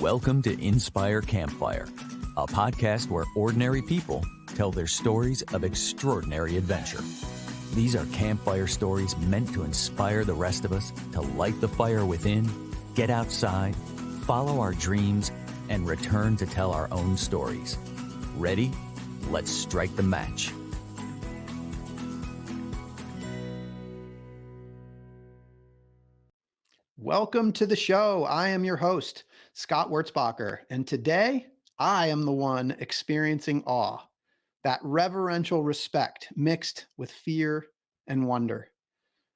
Welcome to Inspire Campfire, a podcast where ordinary people tell their stories of extraordinary adventure. These are campfire stories meant to inspire the rest of us to light the fire within, get outside, follow our dreams, and return to tell our own stories. Ready? Let's strike the match. Welcome to the show. I am your host, Scott Wurzbacher, and today I am the one experiencing awe, that reverential respect mixed with fear and wonder.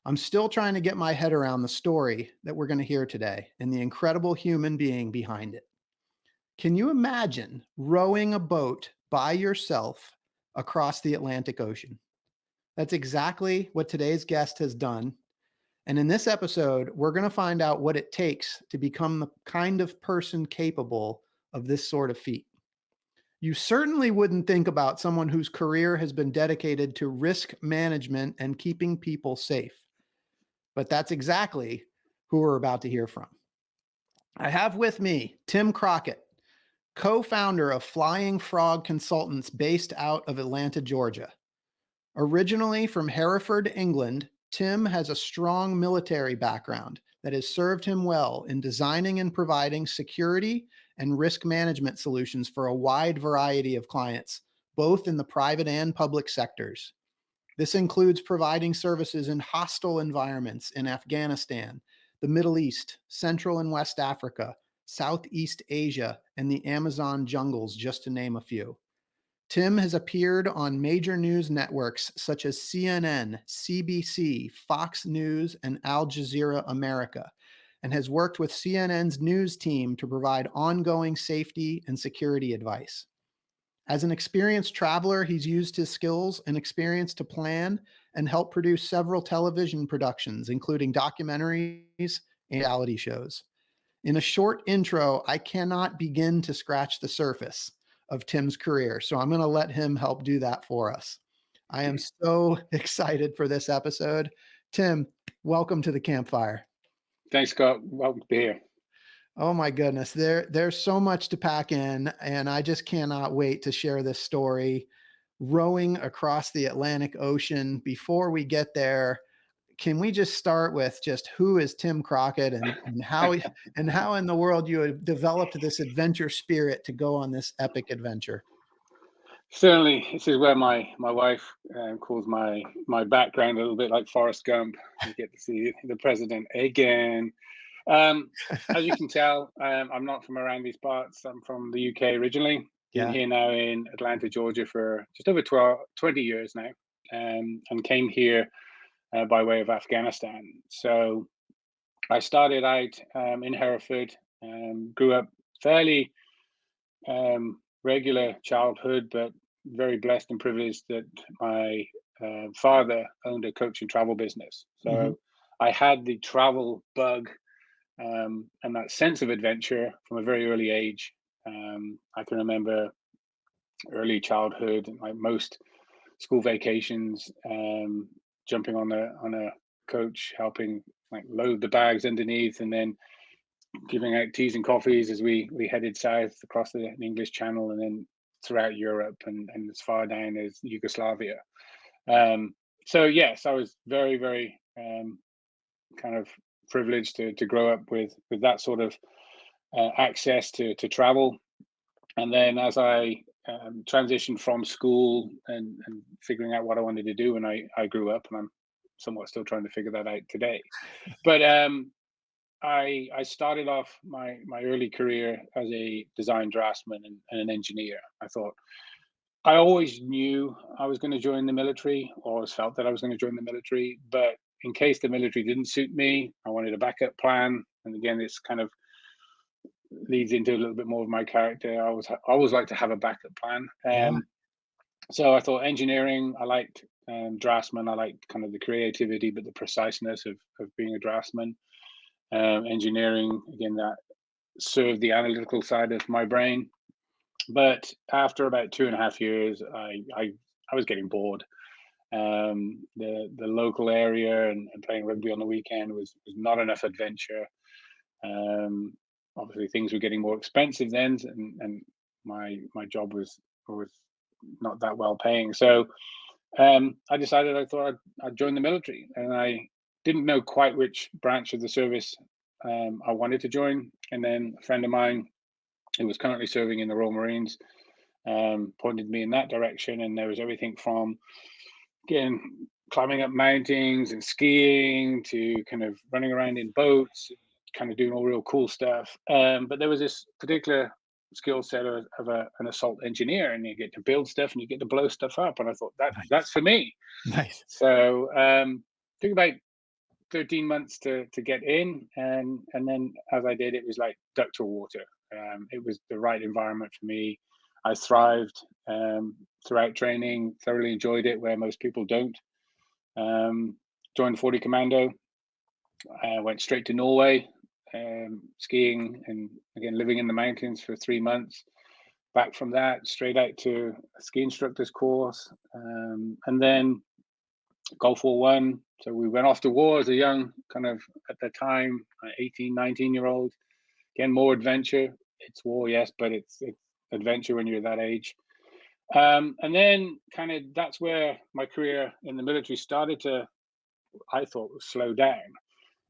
I'm still trying to get my head around the story that we're going to hear today and the incredible human being behind it. Can you imagine rowing a boat by yourself across the Atlantic Ocean? That's exactly what today's guest has done. And in this episode, we're going to find out what it takes to become the kind of person capable of this sort of feat. You certainly wouldn't think about someone whose career has been dedicated to risk management and keeping people safe. But that's exactly who we're about to hear from. I have with me Tim Crockett, co-founder of Flying Frog Consultants based out of Atlanta, Georgia. Originally from Hereford, England, Tim has a strong military background that has served him well in designing and providing security and risk management solutions for a wide variety of clients, both in the private and public sectors. This includes providing services in hostile environments in Afghanistan, the Middle East, Central and West Africa, Southeast Asia, and the Amazon jungles, just to name a few. Tim has appeared on major news networks such as CNN, CBC, Fox News, and Al Jazeera America, and has worked with CNN's news team to provide ongoing safety and security advice. As an experienced traveler, he's used his skills and experience to plan and help produce several television productions, including documentaries and reality shows. In a short intro, I cannot begin to scratch the surface of Tim's career, so I'm going to let him help do that for us. I am so excited for this episode. Tim, welcome to the campfire. Thanks, Scott. Welcome to be here. Oh my goodness, there's so much to pack in, and I just cannot wait to share this story. Rowing across the Atlantic Ocean. Before we get there, can we just start with just who is Tim Crockett and how in the world you have developed this adventure spirit to go on this epic adventure? Certainly, this is where my wife calls my background a little bit like Forrest Gump. You get to see the president again. As you can tell, I'm not from around these parts. I'm from the UK originally. Been here now in Atlanta, Georgia for just over 20 years now, and came here by way of Afghanistan. So I started out in Hereford, grew up fairly regular childhood, but very blessed and privileged that my father owned a coach and travel business. So I had the travel bug and that sense of adventure from a very early age. I can remember early childhood, like most school vacations, jumping on a coach, helping like load the bags underneath, and then giving out teas and coffees as we headed south across the English Channel and then throughout Europe and as far down as Yugoslavia. So yes, I was very, very kind of privileged to grow up with that sort of access to travel. And then as I transitioned from school and figuring out what I wanted to do when I grew up, and I'm somewhat still trying to figure that out today. But I started off my early career as a design draftsman and an engineer. I always knew I was going to join the military, or always felt that I was going to join the military. But in case the military didn't suit me, I wanted a backup plan. And again, this kind of leads into a little bit more of my character. I always like to have a backup plan. So I thought engineering, I liked draftsman. I liked kind of the creativity, but the preciseness of being a draftsman. Engineering, again, that served the analytical side of my brain. But after about 2.5 years, I was getting bored. The local area and playing rugby on the weekend was not enough adventure. obviously things were getting more expensive then, and my job was not that well paying. So I decided I thought I'd join the military, and I didn't know quite which branch of the service I wanted to join. And then a friend of mine who was currently serving in the Royal Marines pointed me in that direction, and there was everything from again climbing up mountains and skiing to kind of running around in boats, kind of doing all real cool stuff. But there was this particular skill set of an assault engineer, and you get to build stuff and you get to blow stuff up. And I thought that's Nice. for me. Nice. So took about 13 months to get in, and then as I did, it was like duck to water. It was the right environment for me. I thrived throughout training, thoroughly enjoyed it, where most people don't. Joined 40 Commando. Went straight to Norway, skiing, and again living in the mountains for 3 months. Back from that, straight out to a ski instructor's course, and then Gulf War One. So we went off to war as a young, kind of at the time, 18, 19-year-old. Again, more adventure. It's war, yes, but it's adventure when you're that age. And then kind of that's where my career in the military started to, I thought, slow down.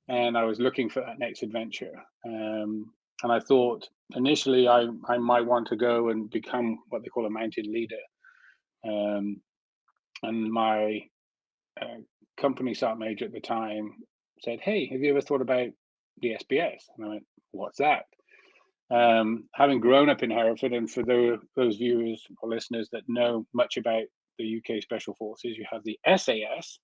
And I was looking for that next adventure. And I thought initially I might want to go and become what they call a mountain leader. And my company sergeant major at the time said, "Hey, have you ever thought about the SBS?" And I went, "What's that?" Having grown up in Hereford, and for those viewers or listeners that know much about the UK Special Forces, you have the SAS,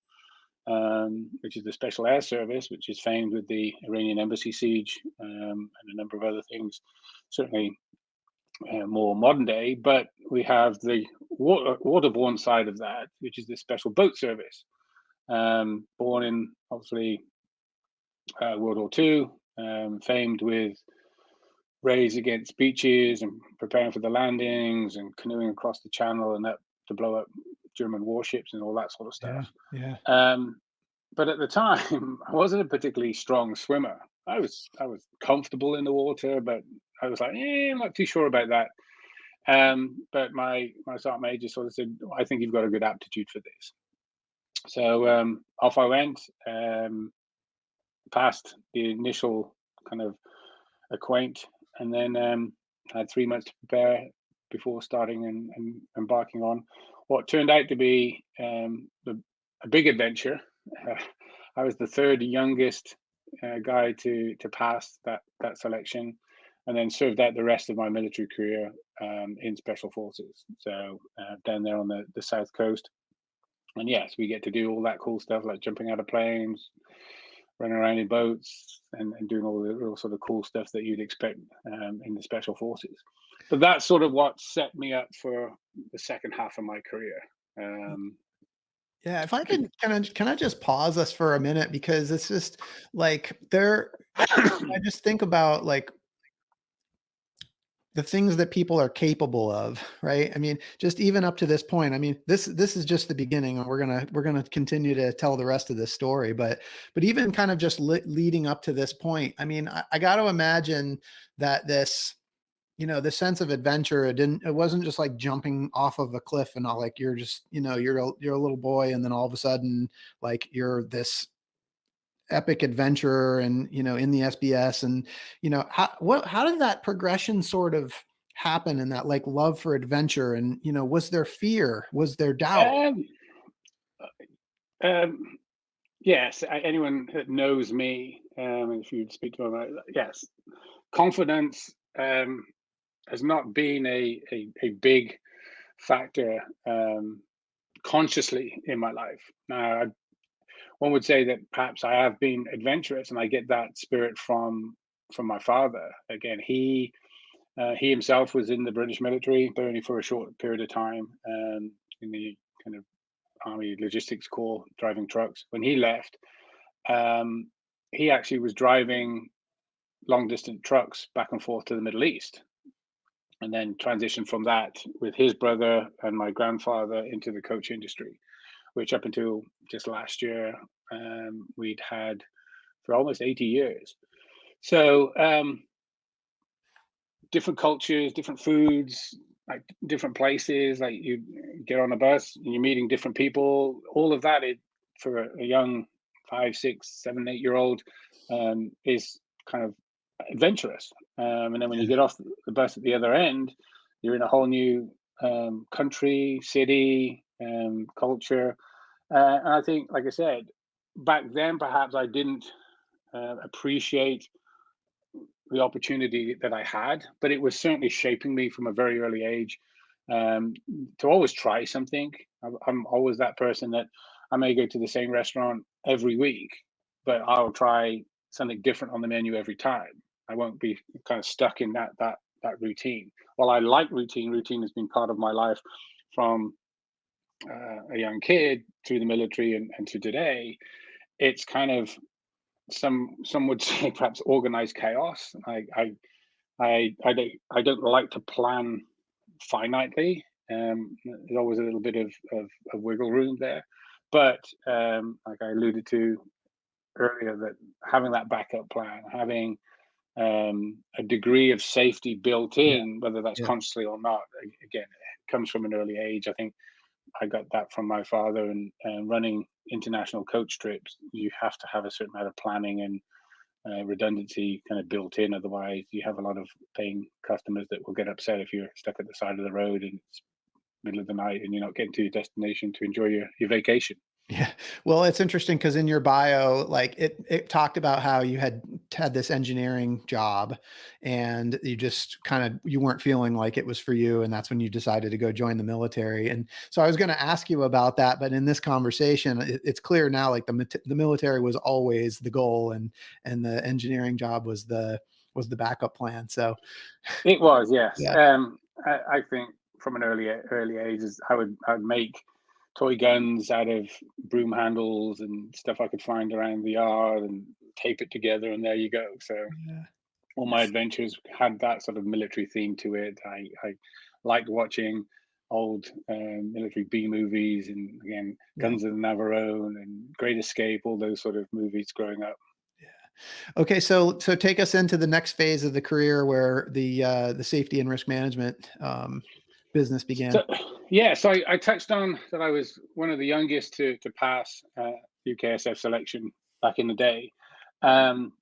which is the Special Air Service, which is famed with the Iranian embassy siege and a number of other things, certainly more modern day. But we have the waterborne side of that, which is the Special Boat Service, born in obviously World War II, famed with raids against beaches and preparing for the landings and canoeing across the channel and that to blow up German warships and all that sort of Yeah. stuff. Yeah. But at the time, I wasn't a particularly strong swimmer. I was comfortable in the water, but I was like, I'm not too sure about that. But my sergeant major sort of said, "I think you've got a good aptitude for this." So off I went, passed the initial kind of acquaint, and then had 3 months to prepare before starting and embarking on what turned out to be a big adventure. I was the third youngest guy to pass that selection, and then served out the rest of my military career in Special Forces. So down there on the south coast, and yes, we get to do all that cool stuff like jumping out of planes, running around in boats, and doing all the real sort of cool stuff that you'd expect in the Special Forces. But that's sort of what set me up for the second half of my career. Yeah, if I could can I just pause us for a minute, because it's just like I just think about like the things that people are capable of, right? I mean, just even up to this point, I mean, this is just the beginning, and we're gonna continue to tell the rest of this story. But even kind of just leading up to this point, I mean, I got to imagine that this, this sense of adventure, it wasn't just like jumping off of a cliff and all, like you're just, you're a little boy, and then all of a sudden, like you're this epic adventurer, and in the SBS, and how did that progression sort of happen, and that like love for adventure, and was there fear, was there doubt? um, um, yes, anyone that knows me, if you speak to them, yes, confidence has not been a big factor consciously in my life. Now, one would say that perhaps I have been adventurous, and I get that spirit from my father. Again, he himself was in the British military, but only for a short period of time, in the kind of Army Logistics Corps, driving trucks. When he left, um, he actually was driving long distance trucks back and forth to the Middle East, and then transitioned from that with his brother and my grandfather into the coach industry, which up until just last year we'd had for almost 80 years. So different cultures, different foods, like different places. Like you get on a bus and you're meeting different people. All of that is for a young 5, 6, 7, 8 year old is kind of adventurous. And then when you Yeah. get off the bus at the other end, you're in a whole new country, city, culture. And I think, like I said, back then perhaps I didn't appreciate the opportunity that I had, but it was certainly shaping me from a very early age um, to always try something. I'm always that person that I may go to the same restaurant every week, but I'll try something different on the menu every time. I won't be kind of stuck in that routine. While I like routine, routine has been part of my life from a young kid through the military and to today. It's kind of some would say perhaps organized chaos. I don't like to plan finitely. There's always a little bit of wiggle room there, but like I alluded to earlier, that having that backup plan, having a degree of safety built Yeah. in, whether that's Yeah. consciously or not, again, it comes from an early age. I think I got that from my father, and running international coach trips, you have to have a certain amount of planning and redundancy kind of built in. Otherwise, you have a lot of paying customers that will get upset if you're stuck at the side of the road and it's middle of the night and you're not getting to your destination to enjoy your vacation. Yeah. Well, it's interesting because in your bio, like it talked about how you had this engineering job and you just kind of you weren't feeling like it was for you. And that's when you decided to go join the military. And so I was going to ask you about that, but in this conversation, it's clear now like the military was always the goal and the engineering job was the backup plan. So It was, yes. yeah. I think from an early age, I would make toy guns out of broom handles and stuff I could find around the yard and tape it together, and there you go. So Yeah. all my adventures had that sort of military theme to it. I liked watching old military B movies, and again, Yeah. Guns of the Navarone and Great Escape, all those sort of movies growing up. Okay, so take us into the next phase of the career where the safety and risk management business began. So, yeah, so I touched on that I was one of the youngest to pass UKSF selection back in the day, um,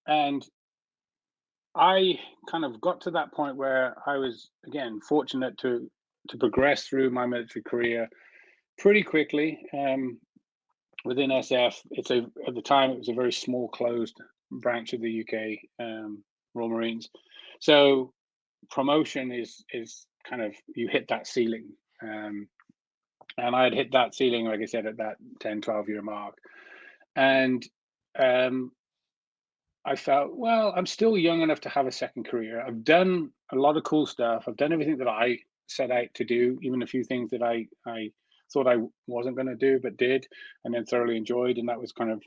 and I kind of got to that point where I was again fortunate to progress through my military career pretty quickly. Within SF, at the time it was a very small closed branch of the UK Royal Marines, so promotion is kind of you hit that ceiling. Um, and I had hit that ceiling, like I said, at that 10, 12 year mark. And um, I felt, well, I'm still young enough to have a second career. I've done a lot of cool stuff. I've done everything that I set out to do, even a few things that I thought I wasn't going to do, but did, and then thoroughly enjoyed. And that was kind of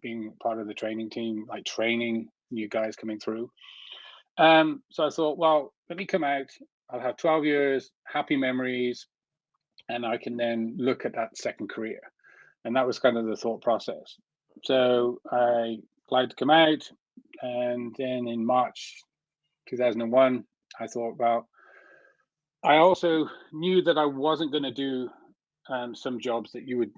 being part of the training team, like training new guys coming through. So I thought, well, let me come out. I'll have 12 years, happy memories, and I can then look at that second career. And that was kind of the thought process. So I applied to come out, and then in March 2001, I thought, well, I also knew that I wasn't going to do some jobs that you would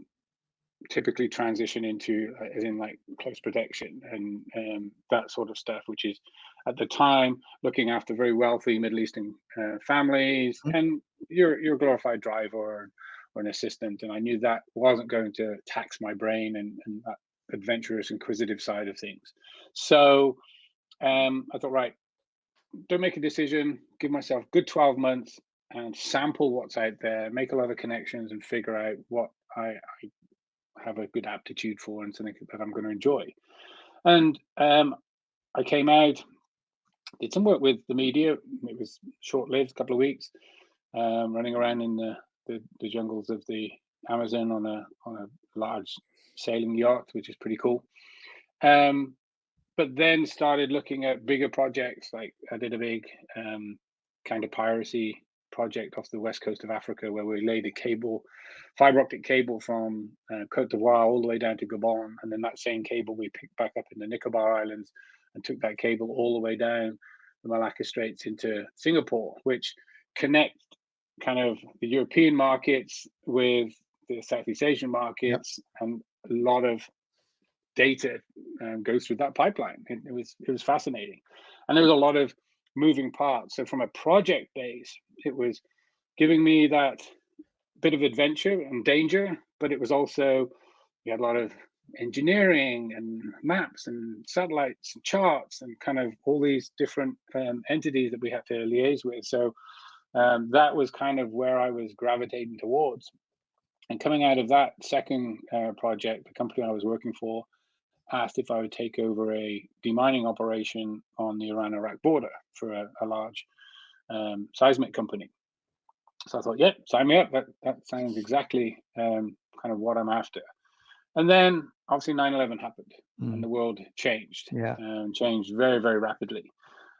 typically transition into, as in like close protection and that sort of stuff, which is at the time looking after very wealthy Middle Eastern families, Mhm. and you're a glorified driver or an assistant, and I knew that wasn't going to tax my brain and that adventurous, inquisitive side of things. So I thought, right, don't make a decision, give myself good 12 months and sample what's out there, make a lot of connections and figure out what I have a good aptitude for and something that I'm going to enjoy. And I came out, did some work with the media. It was short lived, a couple of weeks, running around in the jungles of the Amazon on a large sailing yacht, which is pretty cool. Um, but then started looking at bigger projects. Like I did a big kind of piracy project off the west coast of Africa, where we laid a cable, fiber optic cable from Cote d'Ivoire all the way down to Gabon, and then that same cable we picked back up in the Nicobar Islands and took that cable all the way down the Malacca Straits into Singapore, which connect kind of the European markets with the Southeast Asian Yep. markets, and a lot of data goes through that pipeline. It was fascinating, and there was a lot of moving parts. So from a project base, it was giving me that bit of adventure and danger, but it was also, we had a lot of engineering and maps and satellites and charts and kind of all these different entities that we had to liaise with. So that was kind of where I was gravitating towards. And coming out of that second project, the company I was working for asked if I would take over a demining operation on the Iran-Iraq border for a large seismic company. So I thought, yeah, sign me up. That sounds exactly kind of what I'm after. And then obviously 9/11 happened and the world changed, Yeah. changed very, very rapidly.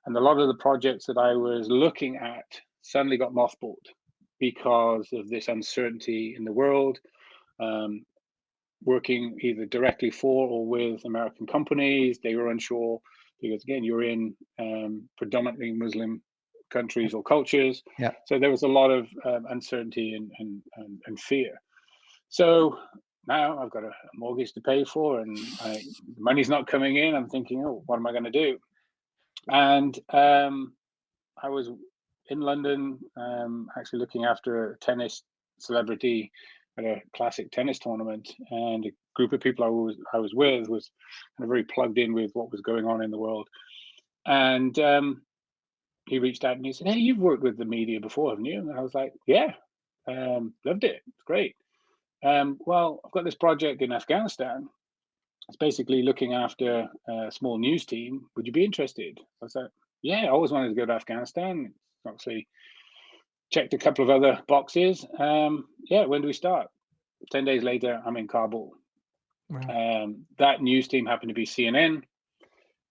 And a lot of the projects that I was looking at suddenly got mothballed because of this uncertainty in the world, working either directly for or with American companies. They were unsure because, again, you're in predominantly Muslim countries or cultures. Yeah. So there was a lot of uncertainty and fear. So now I've got a mortgage to pay for, and money's not coming in. I'm thinking, oh, what am I going to do? And I was in London, actually looking after a tennis celebrity at a classic tennis tournament, and a group of people I was with was kind of very plugged in with what was going on in the world. And he reached out and he said, "Hey, you've worked with the media before, haven't you?" And I was like, "Yeah, loved it. It's great. Well, I've got this project in Afghanistan. It's basically looking after a small news team. Would you be interested?" I was like, "Yeah, I always wanted to go to Afghanistan." Obviously, checked a couple of other boxes. Yeah, when do we start? 10 days later, I'm in Kabul. Wow. That news team happened to be CNN.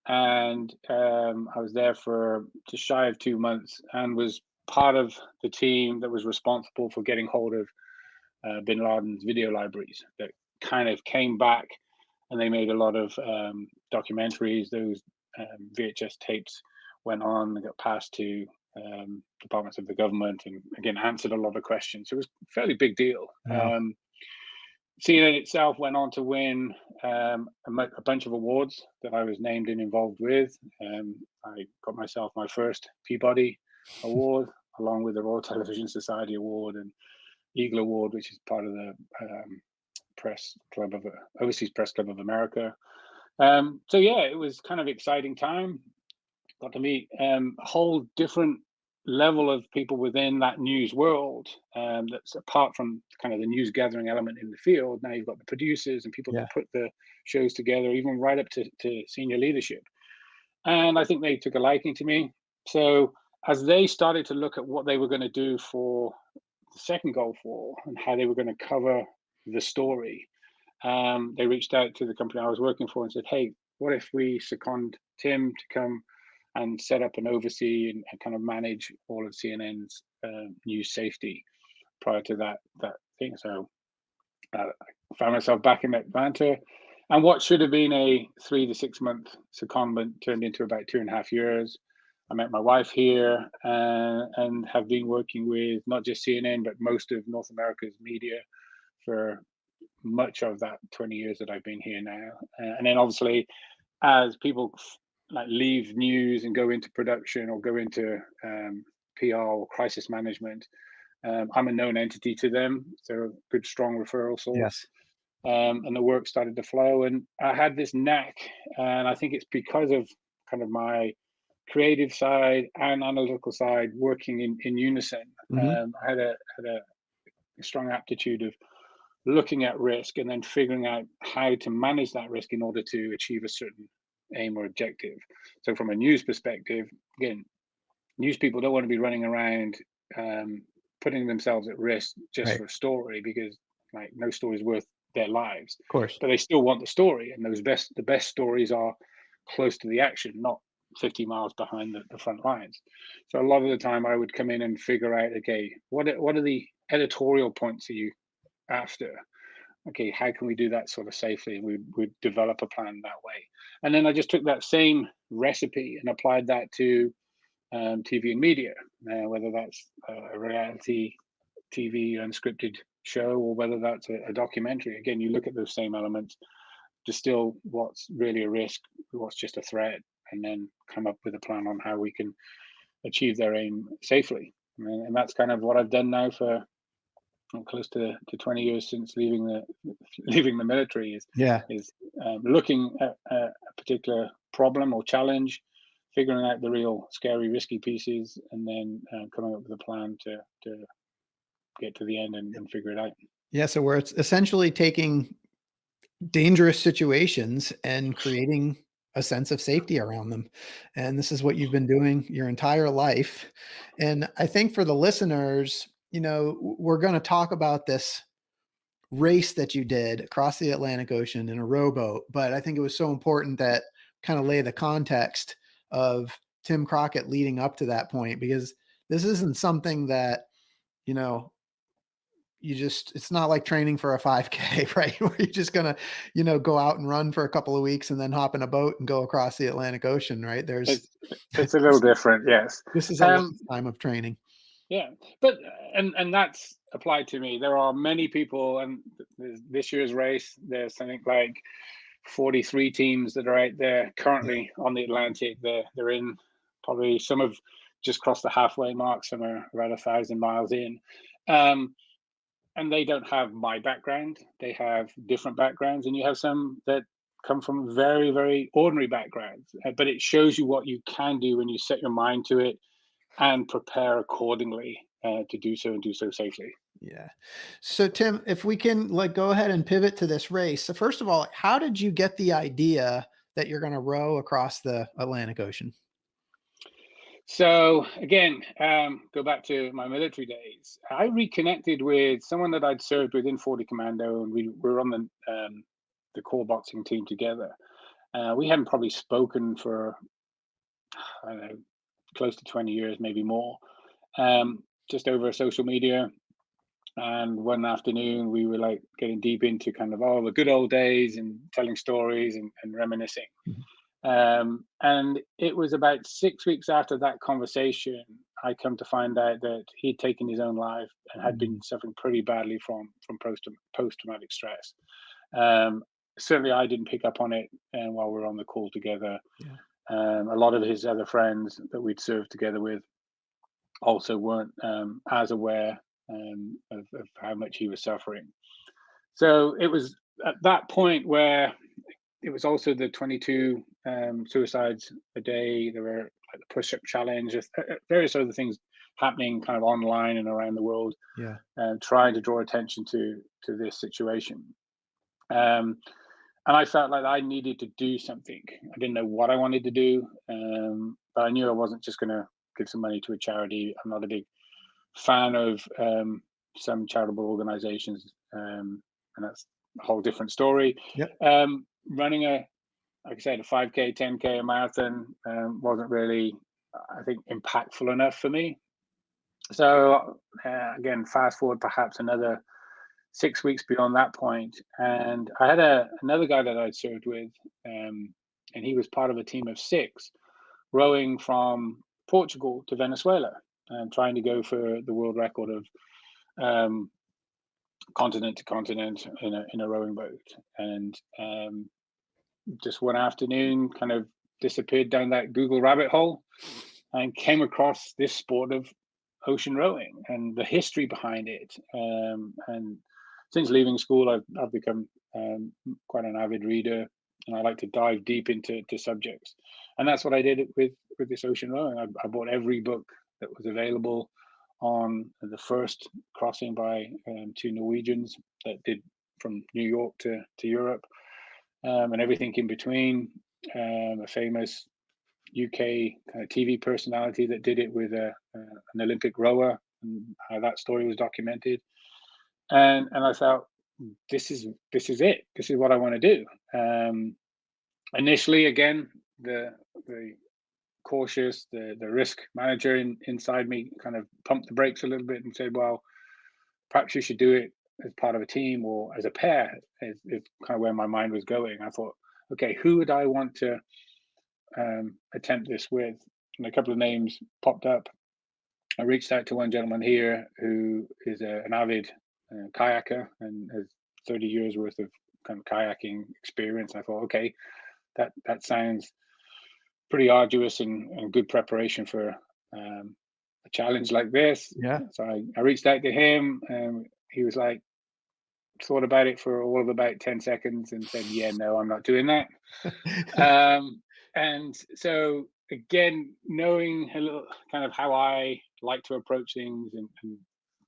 And I was there for just shy of 2 months and was part of the team that was responsible for getting hold of bin Laden's video libraries that kind of came back, and they made a lot of documentaries. Those VHS tapes went on and got passed to departments of the government, and again answered a lot of questions. So it was a fairly big deal. Wow. CNN itself went on to win a bunch of awards that I was named and involved with. I got myself my first Peabody Award, along with the Royal Television Society Award and Eagle Award, which is part of the Overseas Press Club of America. So yeah, it was kind of exciting time. Got to meet a whole different level of people within that news world, that's apart from kind of the news gathering element in the field. Now you've got the producers and people Yeah. that put the shows together, even right up to senior leadership. And I think they took a liking to me. So as they started to look at what they were going to do for the second Gulf War and how they were going to cover the story, they reached out to the company I was working for and said, "Hey, what if we second Tim to come and set up and oversee and kind of manage all of CNN's news safety prior to that thing?" So I found myself back in Atlanta, and what should have been a 3 to 6 month secondment turned into about 2.5 years. I met my wife here, and have been working with not just CNN but most of North America's media for much of that 20 years that I've been here now. And then obviously, as people like leave news and go into production or go into PR or crisis management, I'm a known entity to them. So a good, strong referral source. Yes. And the work started to flow. And I had this knack, and I think it's because of kind of my creative side and analytical side working in unison. I had a strong aptitude of looking at risk and then figuring out how to manage that risk in order to achieve a certain aim or objective. So from a news perspective, again, news people don't want to be running around putting themselves at risk just Right. for a story, because like no story is worth their lives. Of course. But they still want the story, and the best stories are close to the action, not 50 miles behind the front lines. So a lot of the time I would come in and figure out, okay, what are the editorial points are you after? Okay, how can we do that sort of safely? And we'd develop a plan that way. And then I just took that same recipe and applied that to TV and media, whether that's a reality TV unscripted show or whether that's a documentary. Again, you look at those same elements, distill what's really a risk, what's just a threat, and then come up with a plan on how we can achieve their aim safely. And that's kind of what I've done now for close to 20 years since leaving the military Yeah. is looking at a particular problem or challenge, figuring out the real scary, risky pieces, and then coming up with a plan to get to the end and figure it out. Yeah. So where it's essentially taking dangerous situations and creating a sense of safety around them. And this is what you've been doing your entire life. And I think for the listeners, we're going to talk about this race that you did across the Atlantic Ocean in a rowboat, but I think it was so important that kind of lay the context of Tim Crockett leading up to that point, because this isn't something that, it's not like training for a 5K, right? Where you're just going to, go out and run for a couple of weeks and then hop in a boat and go across the Atlantic Ocean, right? It's a little different. Yes. This is a lifetime of training. Yeah, but and that's applied to me. There are many people, and this year's race, there's something like 43 teams that are out there currently on the Atlantic. They're in, probably some have just crossed the halfway mark, some are around 1,000 miles in, and they don't have my background. They have different backgrounds, and you have some that come from very, very ordinary backgrounds. But it shows you what you can do when you set your mind to it and prepare accordingly to do so and do so safely. Yeah. So Tim, if we can go ahead and pivot to this race. So first of all, how did you get the idea that you're going to row across the Atlantic Ocean? So again, go back to my military days. I reconnected with someone that I'd served with in 40 Commando, and we were on the core boxing team together. We hadn't probably spoken for, I don't know, close to 20 years, maybe more, just over social media. And one afternoon we were like getting deep into kind of the good old days and telling stories and reminiscing. And it was about 6 weeks after that conversation, I come to find out that he'd taken his own life and had been suffering pretty badly from post-traumatic stress. Certainly I didn't pick up on it while we were on the call together. Yeah. A lot of his other friends that we'd served together with also weren't as aware of how much he was suffering. So it was at that point where it was also the 22 suicides a day. There were like the push-up challenge, various other things happening kind of online and around the world. Yeah. Trying to draw attention to this situation. And I felt like I needed to do something. I didn't know what I wanted to do, but I knew I wasn't just going to give some money to a charity. I'm not a big fan of some charitable organizations, and that's a whole different story. Yep. Running like I said, a 5K, 10K, a marathon wasn't really, I think, impactful enough for me. So again, fast forward perhaps another 6 weeks beyond that point, and I had another guy that I'd served with, and he was part of a team of 6 rowing from Portugal to Venezuela and trying to go for the world record of continent to continent in a rowing boat. And just one afternoon kind of disappeared down that Google rabbit hole and came across this sport of ocean rowing and the history behind it. And since leaving school, I've become quite an avid reader, and I like to dive deep into subjects. And that's what I did with this ocean rowing. I bought every book that was available on the first crossing by 2 Norwegians that did from New York to Europe, and everything in between. A famous UK kind of TV personality that did it with an Olympic rower, and how that story was documented. And I felt this is it. This is what I want to do. Initially, again, the cautious, the risk manager inside me kind of pumped the brakes a little bit and said, well, perhaps you should do it as part of a team or as a pair, is kind of where my mind was going. I thought, okay, who would I want to attempt this with? and a couple of names popped up. I reached out to one gentleman here who is an avid kayaker and has 30 years worth of kind of kayaking experience. I thought, okay, that sounds pretty arduous and good preparation for a challenge like this. Yeah. So I reached out to him, and he was like, thought about it for all of about 10 seconds and said, yeah, no, I'm not doing that. And so again, knowing a little kind of how I like to approach things and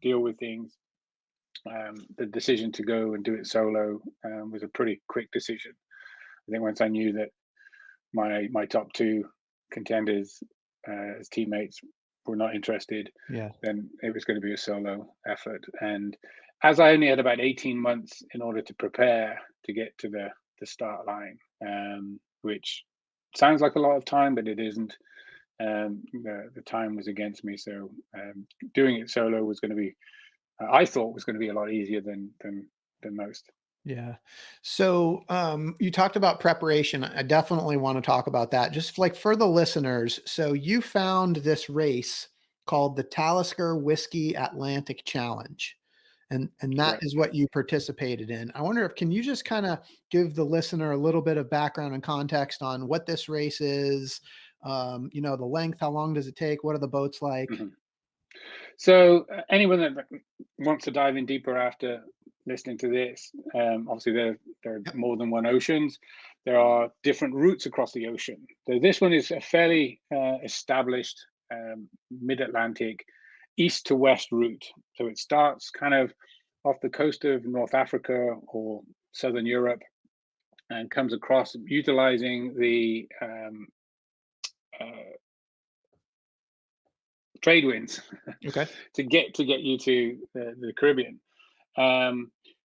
deal with things, the decision to go and do it solo was a pretty quick decision. I think once I knew that my top two contenders as teammates were not interested, Yeah. then it was going to be a solo effort. And as I only had about 18 months in order to prepare to get to the start line, which sounds like a lot of time, but it isn't. The time was against me, so doing it solo was going to be, I thought, was going to be a lot easier than most. Yeah. So you talked about preparation. I definitely want to talk about that. Just like for the listeners. So you found this race called the Talisker Whiskey Atlantic Challenge. And that Correct. is what you participated in. I wonder if can you just kind of give the listener a little bit of background and context on what this race is, the length, how long does it take? What are the boats like? Mhm. So anyone that wants to dive in deeper after listening to this, obviously there are Yep. more than one oceans. There are different routes across the ocean. So this one is a fairly established mid-Atlantic east to west route. So it starts kind of off the coast of North Africa or Southern Europe and comes across utilizing the uh, trade winds Okay. to get you to the Caribbean.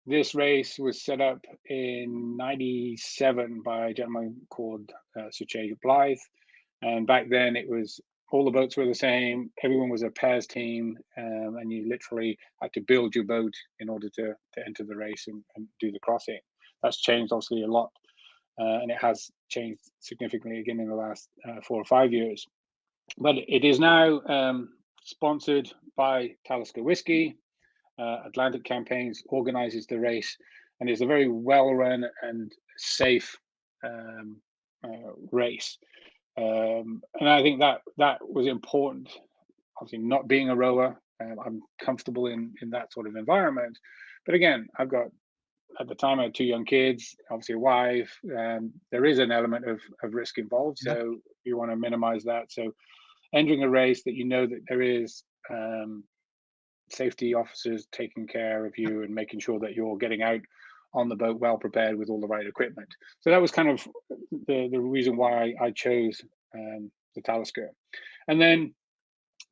This race was set up in '97 by a gentleman called Sir J. Blythe, and back then it was all the boats were the same. Everyone was a pairs team, and you literally had to build your boat in order to enter the race and do the crossing. That's changed obviously a lot, and it has changed significantly again in the last 4 or 5 years. But it is now sponsored by Talisker Whiskey. Atlantic Campaigns organizes the race and is a very well run and safe race. And I think that was important. Obviously, not being a rower, I'm comfortable in that sort of environment. But again, I've got at the time I had two young kids, obviously a wife. There is an element of risk involved, Yeah. so you want to minimize that. So entering a race that you know that there is safety officers taking care of you and making sure that you're getting out on the boat well prepared with all the right equipment. So that was kind of the reason why I chose the Talisker. And then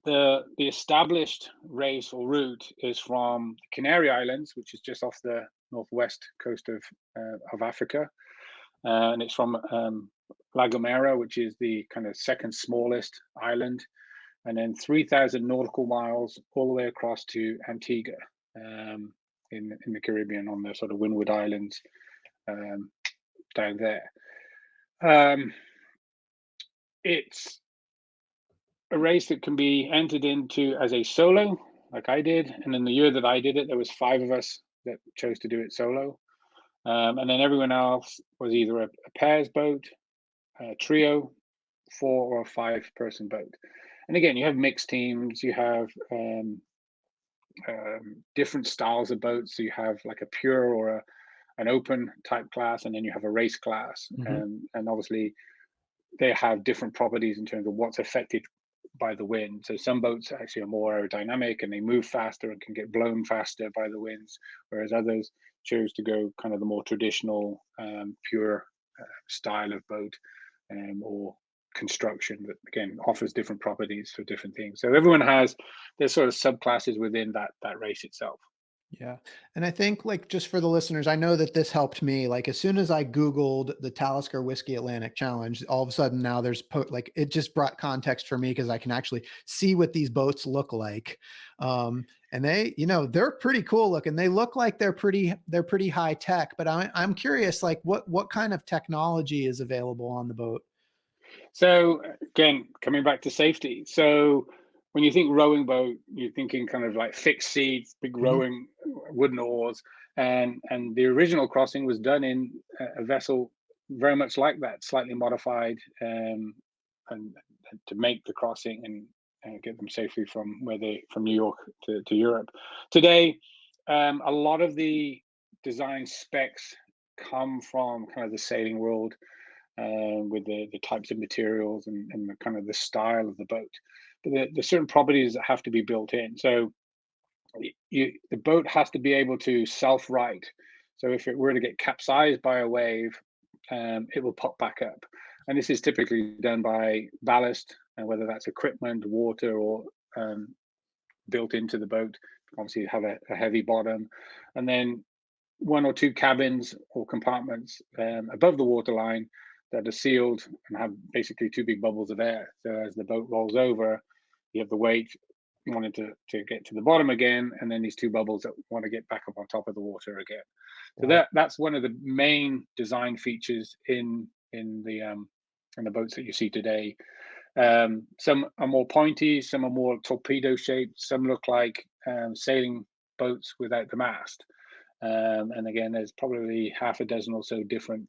the established race or route is from the Canary Islands, which is just off the northwest coast of Africa, and it's from La Gomera, which is the kind of second smallest island, and then 3,000 nautical miles all the way across to Antigua in the Caribbean on the sort of Windward Islands down there. It's a race that can be entered into as a solo, like I did, and in the year that I did it, there was 5 of us that chose to do it solo, and then everyone else was either a pairs boat, a trio, 4 or 5 person boat. And again, you have mixed teams, you have different styles of boats. So you have like a pure or an open type class, and then you have a race class. Mhm. And obviously, they have different properties in terms of what's affected by the wind. So some boats actually are more aerodynamic and they move faster and can get blown faster by the winds, whereas others chose to go kind of the more traditional, pure style of boat or construction that again offers different properties for different things. So everyone has their sort of subclasses within that race itself. Yeah. And I think like just for the listeners, I know that this helped me. Like as soon as I Googled the Talisker Whiskey Atlantic Challenge, all of a sudden now there's like it just brought context for me because I can actually see what these boats look like. And they, they're pretty cool looking. They look like they're pretty high tech, but I'm curious, like what kind of technology is available on the boat? So again, coming back to safety. So when you think rowing boat, you're thinking kind of like fixed seats, big Mhm. rowing wooden oars, and the original crossing was done in a vessel very much like that, slightly modified, and to make the crossing and get them safely from New York to Europe. Today, a lot of the design specs come from kind of the sailing world, with the types of materials and the kind of the style of the boat. But there's certain properties that have to be built in. So the boat has to be able to self-right. So if it were to get capsized by a wave, it will pop back up. And this is typically done by ballast, and whether that's equipment, water, or um, built into the boat. Obviously, you have a heavy bottom, and then one or two cabins or compartments above the waterline that are sealed and have basically two big bubbles of air. So as the boat rolls over, you have the weight wanting to get to the bottom again, and then these two bubbles that want to get back up on top of the water again. So Wow. that's one of the main design features in the boats that you see today. Some are more pointy, some are more torpedo shaped, some look like sailing boats without the mast. And again, there's probably half a dozen or so different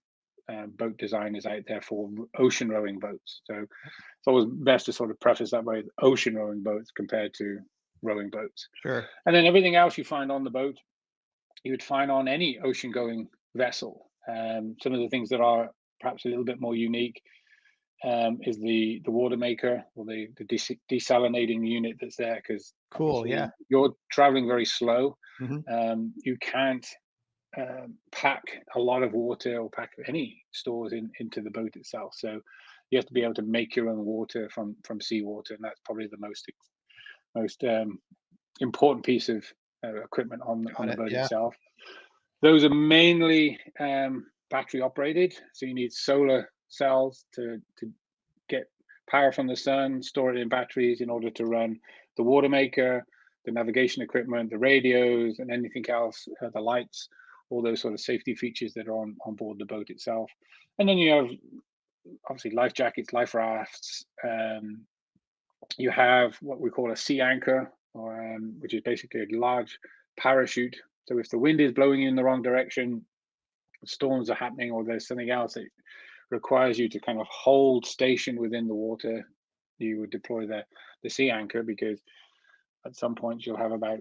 boat designers out there for ocean rowing boats. So it's always best to sort of preface that by ocean rowing boats compared to rowing boats. Sure. And then everything else you find on the boat, you would find on any ocean going vessel. Some of the things that are perhaps a little bit more unique is the water maker, or the desalinating unit that's there, because Cool. obviously Yeah. you're traveling very slow. Mhm. You can't pack a lot of water or pack any stores into the boat itself. So you have to be able to make your own water from seawater, and that's probably the most important piece of equipment on Got the it. boat Yeah. itself. Those are mainly battery operated, so you need solar cells to get power from the sun, store it in batteries in order to run the water maker, the navigation equipment, the radios, and anything else, the lights, all those sort of safety features that are on board the boat itself. And then you have obviously life jackets, life rafts. You have what we call a sea anchor, which is basically a large parachute. So if the wind is blowing you in the wrong direction, storms are happening, or there's something else that requires you to kind of hold station within the water, you would deploy the sea anchor, because at some point you'll have about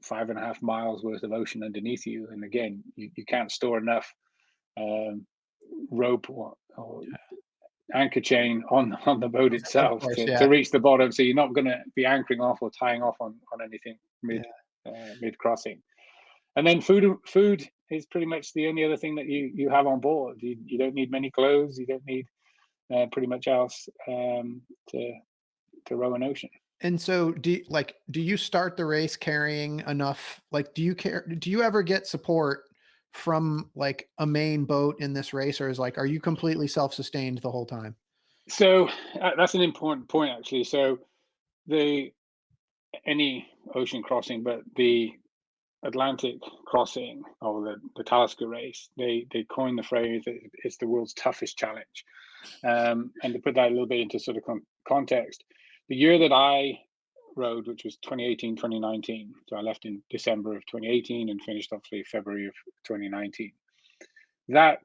5.5 miles worth of ocean underneath you. And again, you can't store enough um, rope or anchor chain on the boat Of itself course. to Yeah. reach the bottom. So you're not going to be anchoring off or tying off on anything Yeah. mid crossing. And then food is pretty much the only other thing that you have on board. You don't need many clothes. You don't need pretty much else to row an ocean. And so do you start the race carrying enough, like, do you ever get support from like a main boat in this race, or are you completely self-sustained the whole time? So that's an important point, actually. So the any ocean crossing, but the Atlantic crossing, or the Talisker race, they coined the phrase that it's the world's toughest challenge. And to put that a little bit into sort of context, the year that I rode, which was 2018, 2019, so I left in December of 2018 and finished obviously February of 2019. That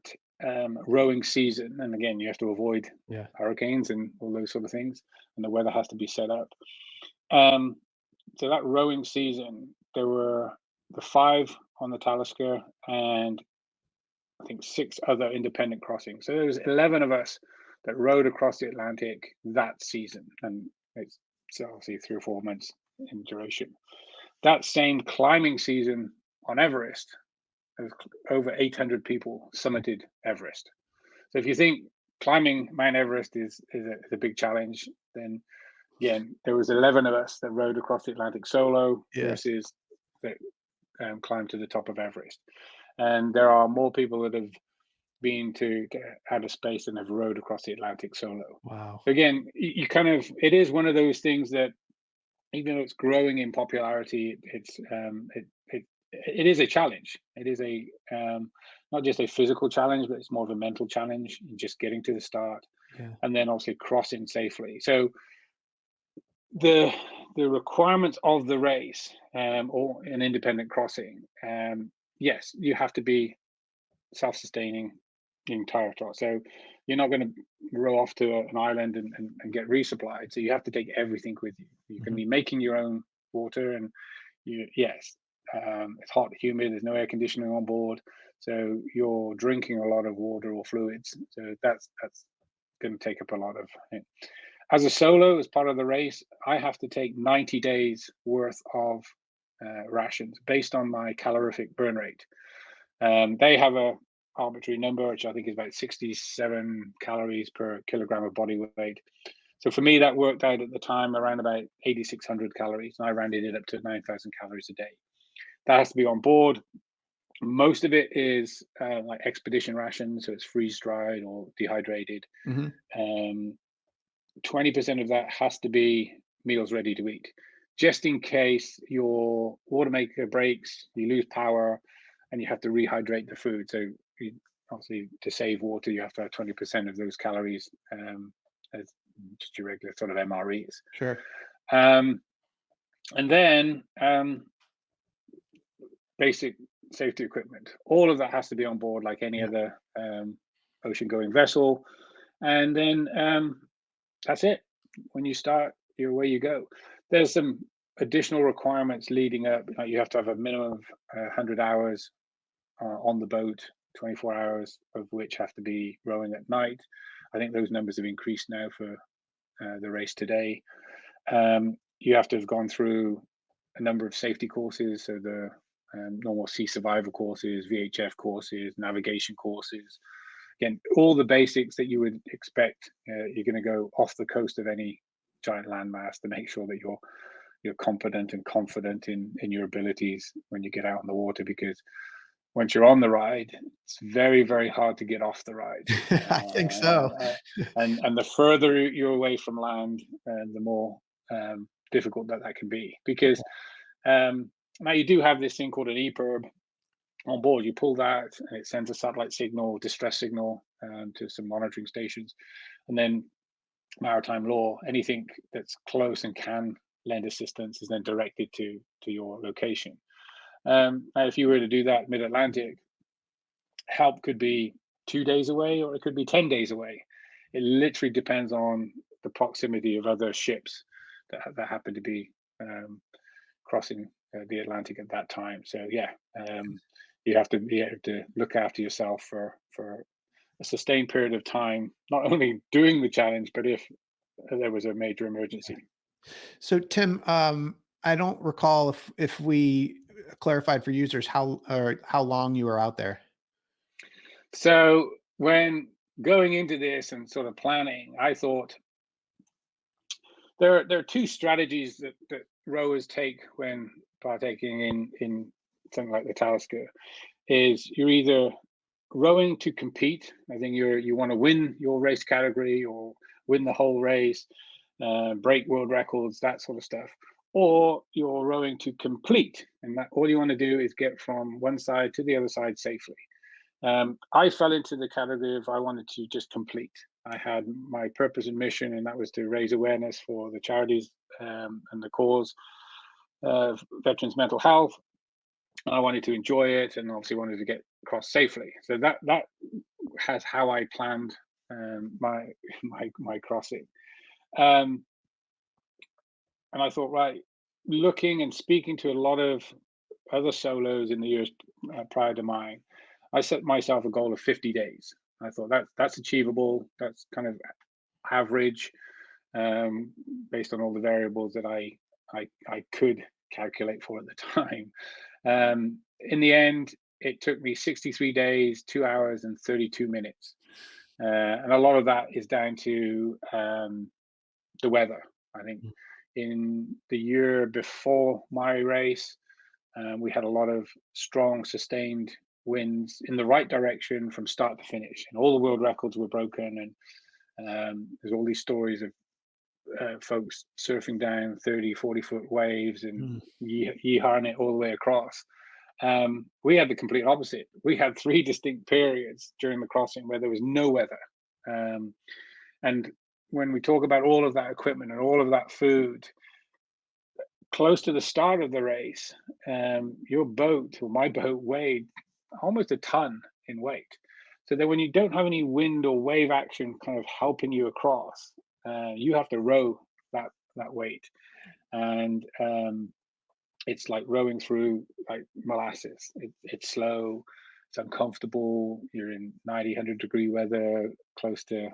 rowing season, and again, you have to avoid Yeah. hurricanes and all those sort of things, and the weather has to be set up. Um, so that rowing season, there were the five on the Talisker and I think six other independent crossings. So there was 11 of us that rowed across the Atlantic that season, and it's obviously 3 or 4 months in duration. That same climbing season on Everest, there was over 800 people summited Everest. So if you think climbing Mount Everest is a big challenge, then again, there was 11 of us that rowed across the Atlantic solo Yes. versus that climbed to the top of Everest. And there are more people that have been to get out of space and have rowed across the Atlantic solo. Wow. So again, you kind of, it is one of those things that even though it's growing in popularity, it is a challenge. It is a not just a physical challenge, but it's more of a mental challenge in just getting to the start, Yeah. and then obviously crossing safely. So the requirements of the race, or an independent crossing, yes, you have to be self-sustaining the entire trot. So you're not going to row off to an island and get resupplied. So you have to take everything with you. You can Mhm. be making your own water, and yes, it's hot, humid. There's no air conditioning on board, so you're drinking a lot of water or fluids. So that's going to take up a lot of it. As a solo, as part of the race, I have to take 90 days worth of rations based on my calorific burn rate. They have a arbitrary number, which I think is about 67 calories per kilogram of body weight. So for me, that worked out at the time around about 8,600 calories, and I rounded it up to 9,000 calories a day. That has to be on board. Most of it is like expedition rations, so it's freeze dried or dehydrated. Mhm. Um, 20% of that has to be meals ready to eat, just in case your water maker breaks, you lose power, and you have to rehydrate the food. So you, obviously, to save water, you have to have 20% of those calories as just your regular sort of MREs. Sure. Um, and then basic safety equipment. All of that has to be on board, like any Yeah. other ocean-going vessel. And then that's it. When you start, you're away you go. There's some additional requirements leading up. Like you have to have a minimum of 100 hours on the boat, 24 hours of which have to be rowing at night. I think those numbers have increased now for the race today. You have to have gone through a number of safety courses, so the normal sea survival courses, VHF courses, navigation courses. Again, all the basics that you would expect. You're going to go off the coast of any giant landmass to make sure that you're competent and confident in your abilities when you get out on the water, because once you're on the ride, it's very, very hard to get off the ride. I think so. And the further you're away from land, the more difficult that can be. Because now you do have this thing called an EPIRB on board. You pull that, and it sends a satellite signal, distress signal, to some monitoring stations, and then maritime law, anything that's close and can lend assistance is then directed to your location. Now, if you were to do that mid-Atlantic, help could be 2 days away, or it could be 10 days away. It literally depends on the proximity of other ships that happen to be crossing the Atlantic at that time. So yeah, you have to be able to look after yourself for a sustained period of time, not only doing the challenge, but if there was a major emergency. So Tim, I don't recall if we clarified for users how long you were out there. So when going into this and sort of planning, I thought there are two strategies that rowers take when partaking in something like the Talisker. Is you're either rowing to compete. I think you want to win your race category or win the whole race, break world records, that sort of stuff. Or you're rowing to complete, and that all you want to do is get from one side to the other side safely. I fell into the category of I wanted to just complete. I had my purpose and mission, and that was to raise awareness for the charities and the cause of veterans' mental health. I wanted to enjoy it, and obviously wanted to get across safely. So that has how I planned my my crossing. Um, and I thought, right, looking and speaking to a lot of other solos in the years prior to mine, I set myself a goal of 50 days. I thought that's achievable. That's kind of average, um, based on all the variables that I could calculate for at the time. In the end, it took me 63 days, 2 hours, and 32 minutes. And a lot of that is down to the weather. I think in the year before my race, we had a lot of strong, sustained winds in the right direction from start to finish, and all the world records were broken. And there's all these stories of folks surfing down 30, 40-foot waves and Mm. yeehawing it all the way across. We had the complete opposite. We had 3 distinct periods during the crossing where there was no weather. Um, And when we talk about all of that equipment and all of that food, close to the start of the race, your boat or my boat weighed almost a ton in weight. So that when you don't have any wind or wave action kind of helping you across, you have to row that weight, and it's like rowing through like molasses. It's slow, it's uncomfortable. You're in 90, 100-degree weather, close to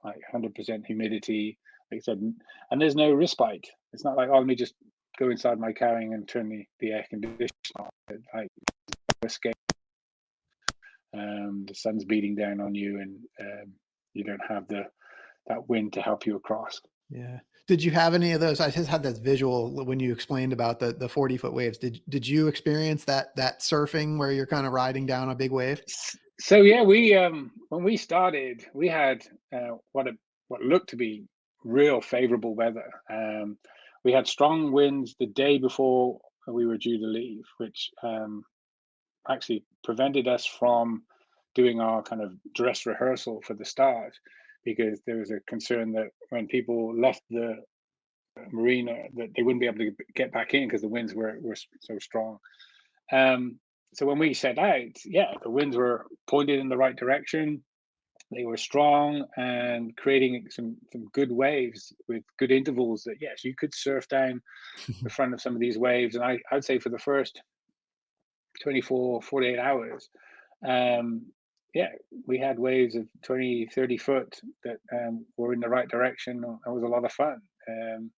like 100% humidity. Like I said, and there's no respite. It's not like, oh, let me just go inside my carrying and turn the air conditioner on. Like, escape. The sun's beating down on you, and you don't have that wind to help you across. Yeah. Did you have any of those? I just had this visual when you explained about the 40-foot waves. Did you experience that surfing where you're kind of riding down a big wave? So yeah, we when we started, we had what looked to be real favorable weather. We had strong winds the day before we were due to leave, which actually prevented us from doing our kind of dress rehearsal for the start, because there was a concern that when people left the marina that they wouldn't be able to get back in because the winds were so strong. So when we set out, yeah, the winds were pointed in the right direction. They were strong and creating some good waves with good intervals that, yes, you could surf down the front of some of these waves. And I'd say for the first 24, 48 hours, yeah, we had waves of 20, 30 foot that were in the right direction. That was a lot of fun. And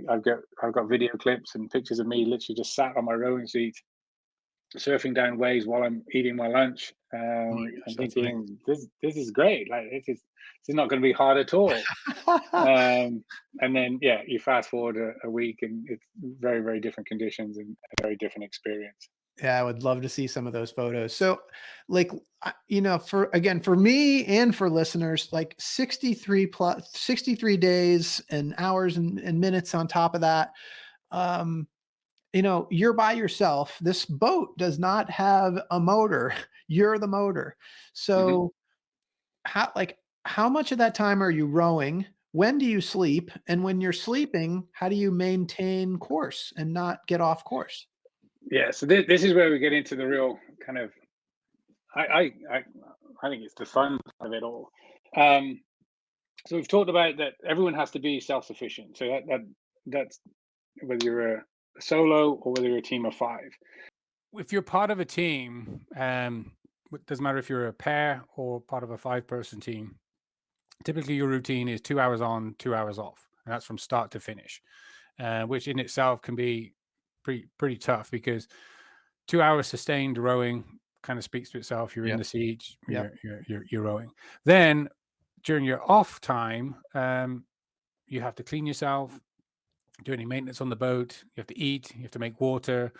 I've got video clips and pictures of me literally just sat on my rowing seat, surfing down waves while I'm eating my lunch, and thinking, this is great. Like this is not going to be hard at all. And then yeah, you fast forward a week, and it's very, very different conditions and a very different experience. Yeah, I would love to see some of those photos. So, like, for me and for listeners, like 63 days and hours and minutes on top of that. You're by yourself. This boat does not have a motor. You're the motor. Mhm. So, how much of that time are you rowing? When do you sleep? And when you're sleeping, how do you maintain course and not get off course? Yeah, so this is where we get into the real kind of I think it's the fun of it all. Um, so we've talked about that everyone has to be self-sufficient. So that's whether you're a solo or whether you're a team of five. If you're part of a team, it doesn't matter if you're a pair or part of a 5-person team. Typically, your routine is 2 hours on, 2 hours off, and that's from start to finish, which in itself can be pretty tough because 2 hours sustained rowing kind of speaks to itself. You're in the seat, you're rowing. Then during your off time, you have to clean yourself, do any maintenance on the boat. You have to eat. You have to make water.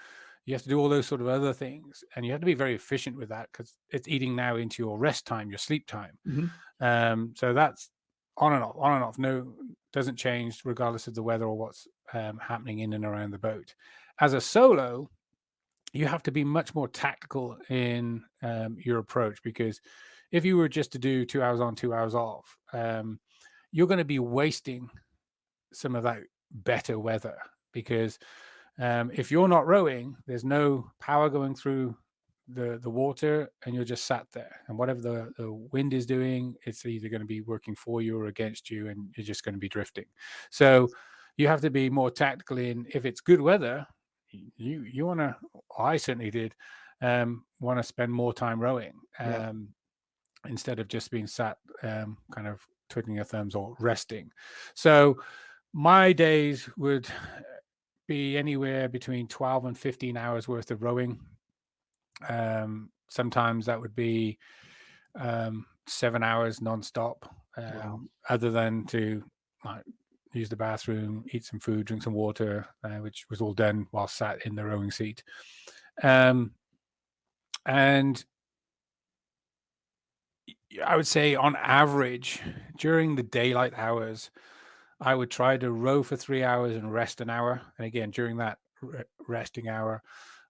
You have to do all those sort of other things, and you have to be very efficient with that because it's eating now into your rest time, your sleep time. So that's on and off. No, doesn't change regardless of the weather or what's happening in and around the boat. As a solo, you have to be much more tactical in your approach, because if you were just to do 2 hours on, 2 hours off, you're going to be wasting some of that better weather, because if you're not rowing, there's no power going through the water, and you're just sat there, and whatever the wind is doing, it's either going to be working for you or against you, and you're just going to be drifting. So you have to be more tactical in, if it's good weather, you want to, I certainly did, want to spend more time rowing instead of just being sat kind of twiddling your thumbs or resting. So my days would be anywhere between 12 and 15 hours worth of rowing. Sometimes that would be 7 hours nonstop, other than to use the bathroom, eat some food, drink some water, which was all done while sat in the rowing seat. And I would say on average, during the daylight hours, I would try to row for 3 hours and rest an hour. And again, during that resting hour,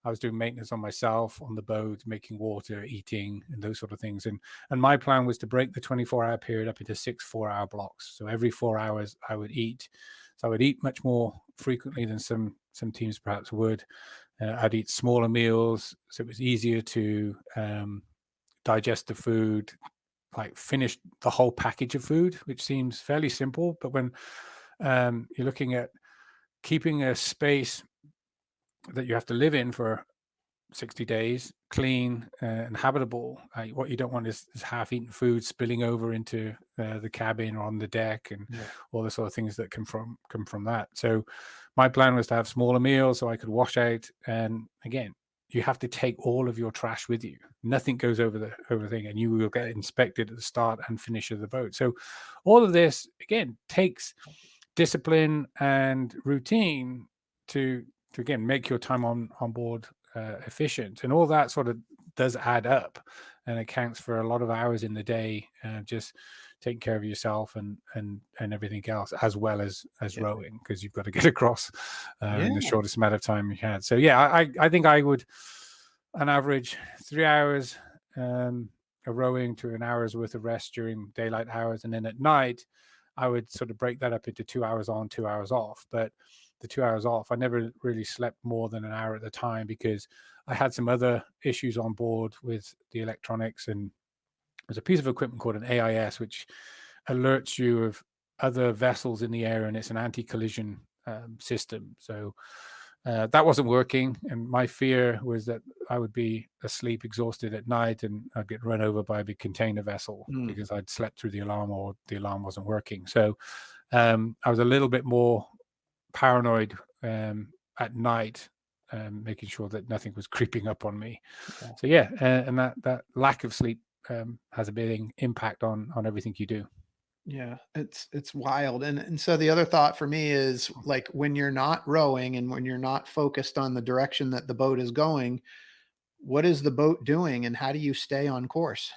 I was doing maintenance on myself on the boat, making water, eating, and those sort of things. And my plan was to break the 24-hour period up into 6 4-hour blocks. So every 4 hours I would eat. So I would eat much more frequently than some teams perhaps would. I'd eat smaller meals, so it was easier to digest the food, like finish the whole package of food, which seems fairly simple. But when you're looking at keeping a space that you have to live in for 60 days clean and habitable, what you don't want is half-eaten food spilling over into the cabin or on the deck, and all the sort of things that come from that. So my plan was to have smaller meals so I could wash out. And again, you have to take all of your trash with you. Nothing goes over the thing, and you will get inspected at the start and finish of the boat. So all of this again takes discipline and routine to again make your time on board efficient, and all that sort of does add up and accounts for a lot of hours in the day, just taking care of yourself and everything else, as well as rowing, because you've got to get across in the shortest amount of time you had. So I think I would, on average, 3 hours of rowing to an hour's worth of rest during daylight hours, and then at night I would sort of break that up into 2 hours on, 2 hours off. But the 2 hours off, I never really slept more than an hour at the time, because I had some other issues on board with the electronics. And there's a piece of equipment called an AIS, which alerts you of other vessels in the area, and it's an anti-collision system. So that wasn't working, and my fear was that I would be asleep, exhausted at night, and I'd get run over by a big container vessel because I'd slept through the alarm, or the alarm wasn't working. So I was a little bit more paranoid at night, making sure that nothing was creeping up on me. So and that lack of sleep has a big impact on everything you do. Yeah, it's wild. And so the other thought for me is, like, when you're not rowing and when you're not focused on the direction that the boat is going, what is the boat doing and how do you stay on course?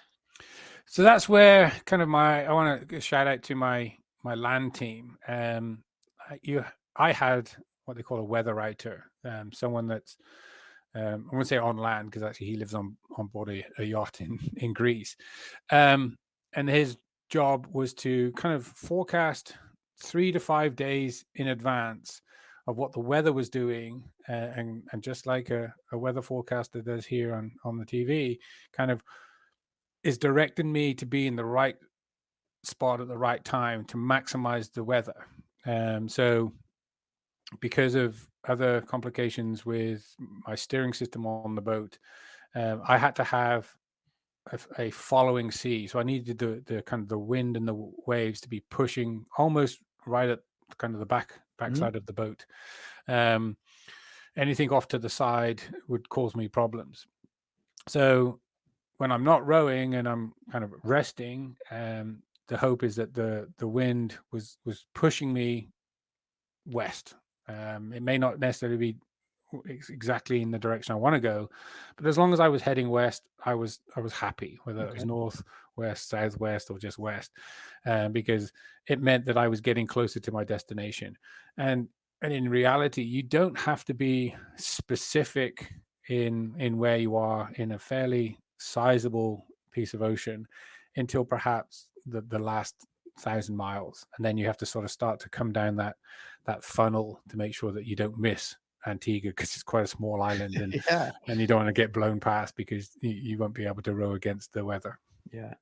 So that's where kind of I want to shout out to my land team. I had what they call a weather writer, someone that's I won't say on land, because actually he lives on board a yacht in Greece, and his job was to kind of forecast 3 to 5 days in advance of what the weather was doing, and just like a weather forecaster does here on the TV, kind of is directing me to be in the right spot at the right time to maximize the weather. So because of other complications with my steering system on the boat, I had to have a following sea. So I needed the kind of the wind and the waves to be pushing almost right at kind of the backside of the boat. Anything off to the side would cause me problems. So when I'm not rowing and I'm kind of resting, the hope is that the wind was pushing me west. It may not necessarily be exactly in the direction I want to go, but as long as I was heading west, I was happy, whether it was north, west, southwest, or just west, because it meant that I was getting closer to my destination. And in reality, you don't have to be specific in where you are in a fairly sizable piece of ocean until perhaps the last 1,000 miles, and then you have to sort of start to come down that funnel to make sure that you don't miss Antigua, because it's quite a small island, and you don't want to get blown past because you won't be able to row against the weather. Yeah.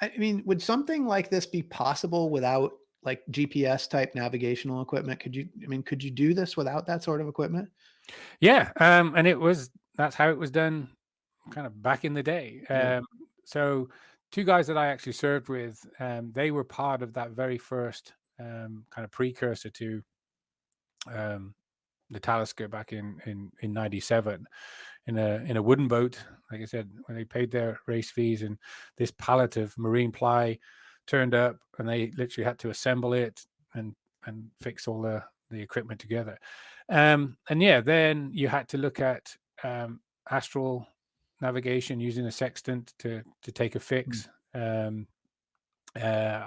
I mean, would something like this be possible without like GPS type navigational equipment? Could you do this without that sort of equipment? Yeah. And that's how it was done kind of back in the day. So 2 guys that I actually served with, they were part of that very first kind of precursor to the Talisker back in 97 in a wooden boat. Like I said, when they paid their race fees, and this pallet of marine ply turned up, and they literally had to assemble it and fix all the equipment together. And then you had to look at astral navigation using a sextant to take a fix. I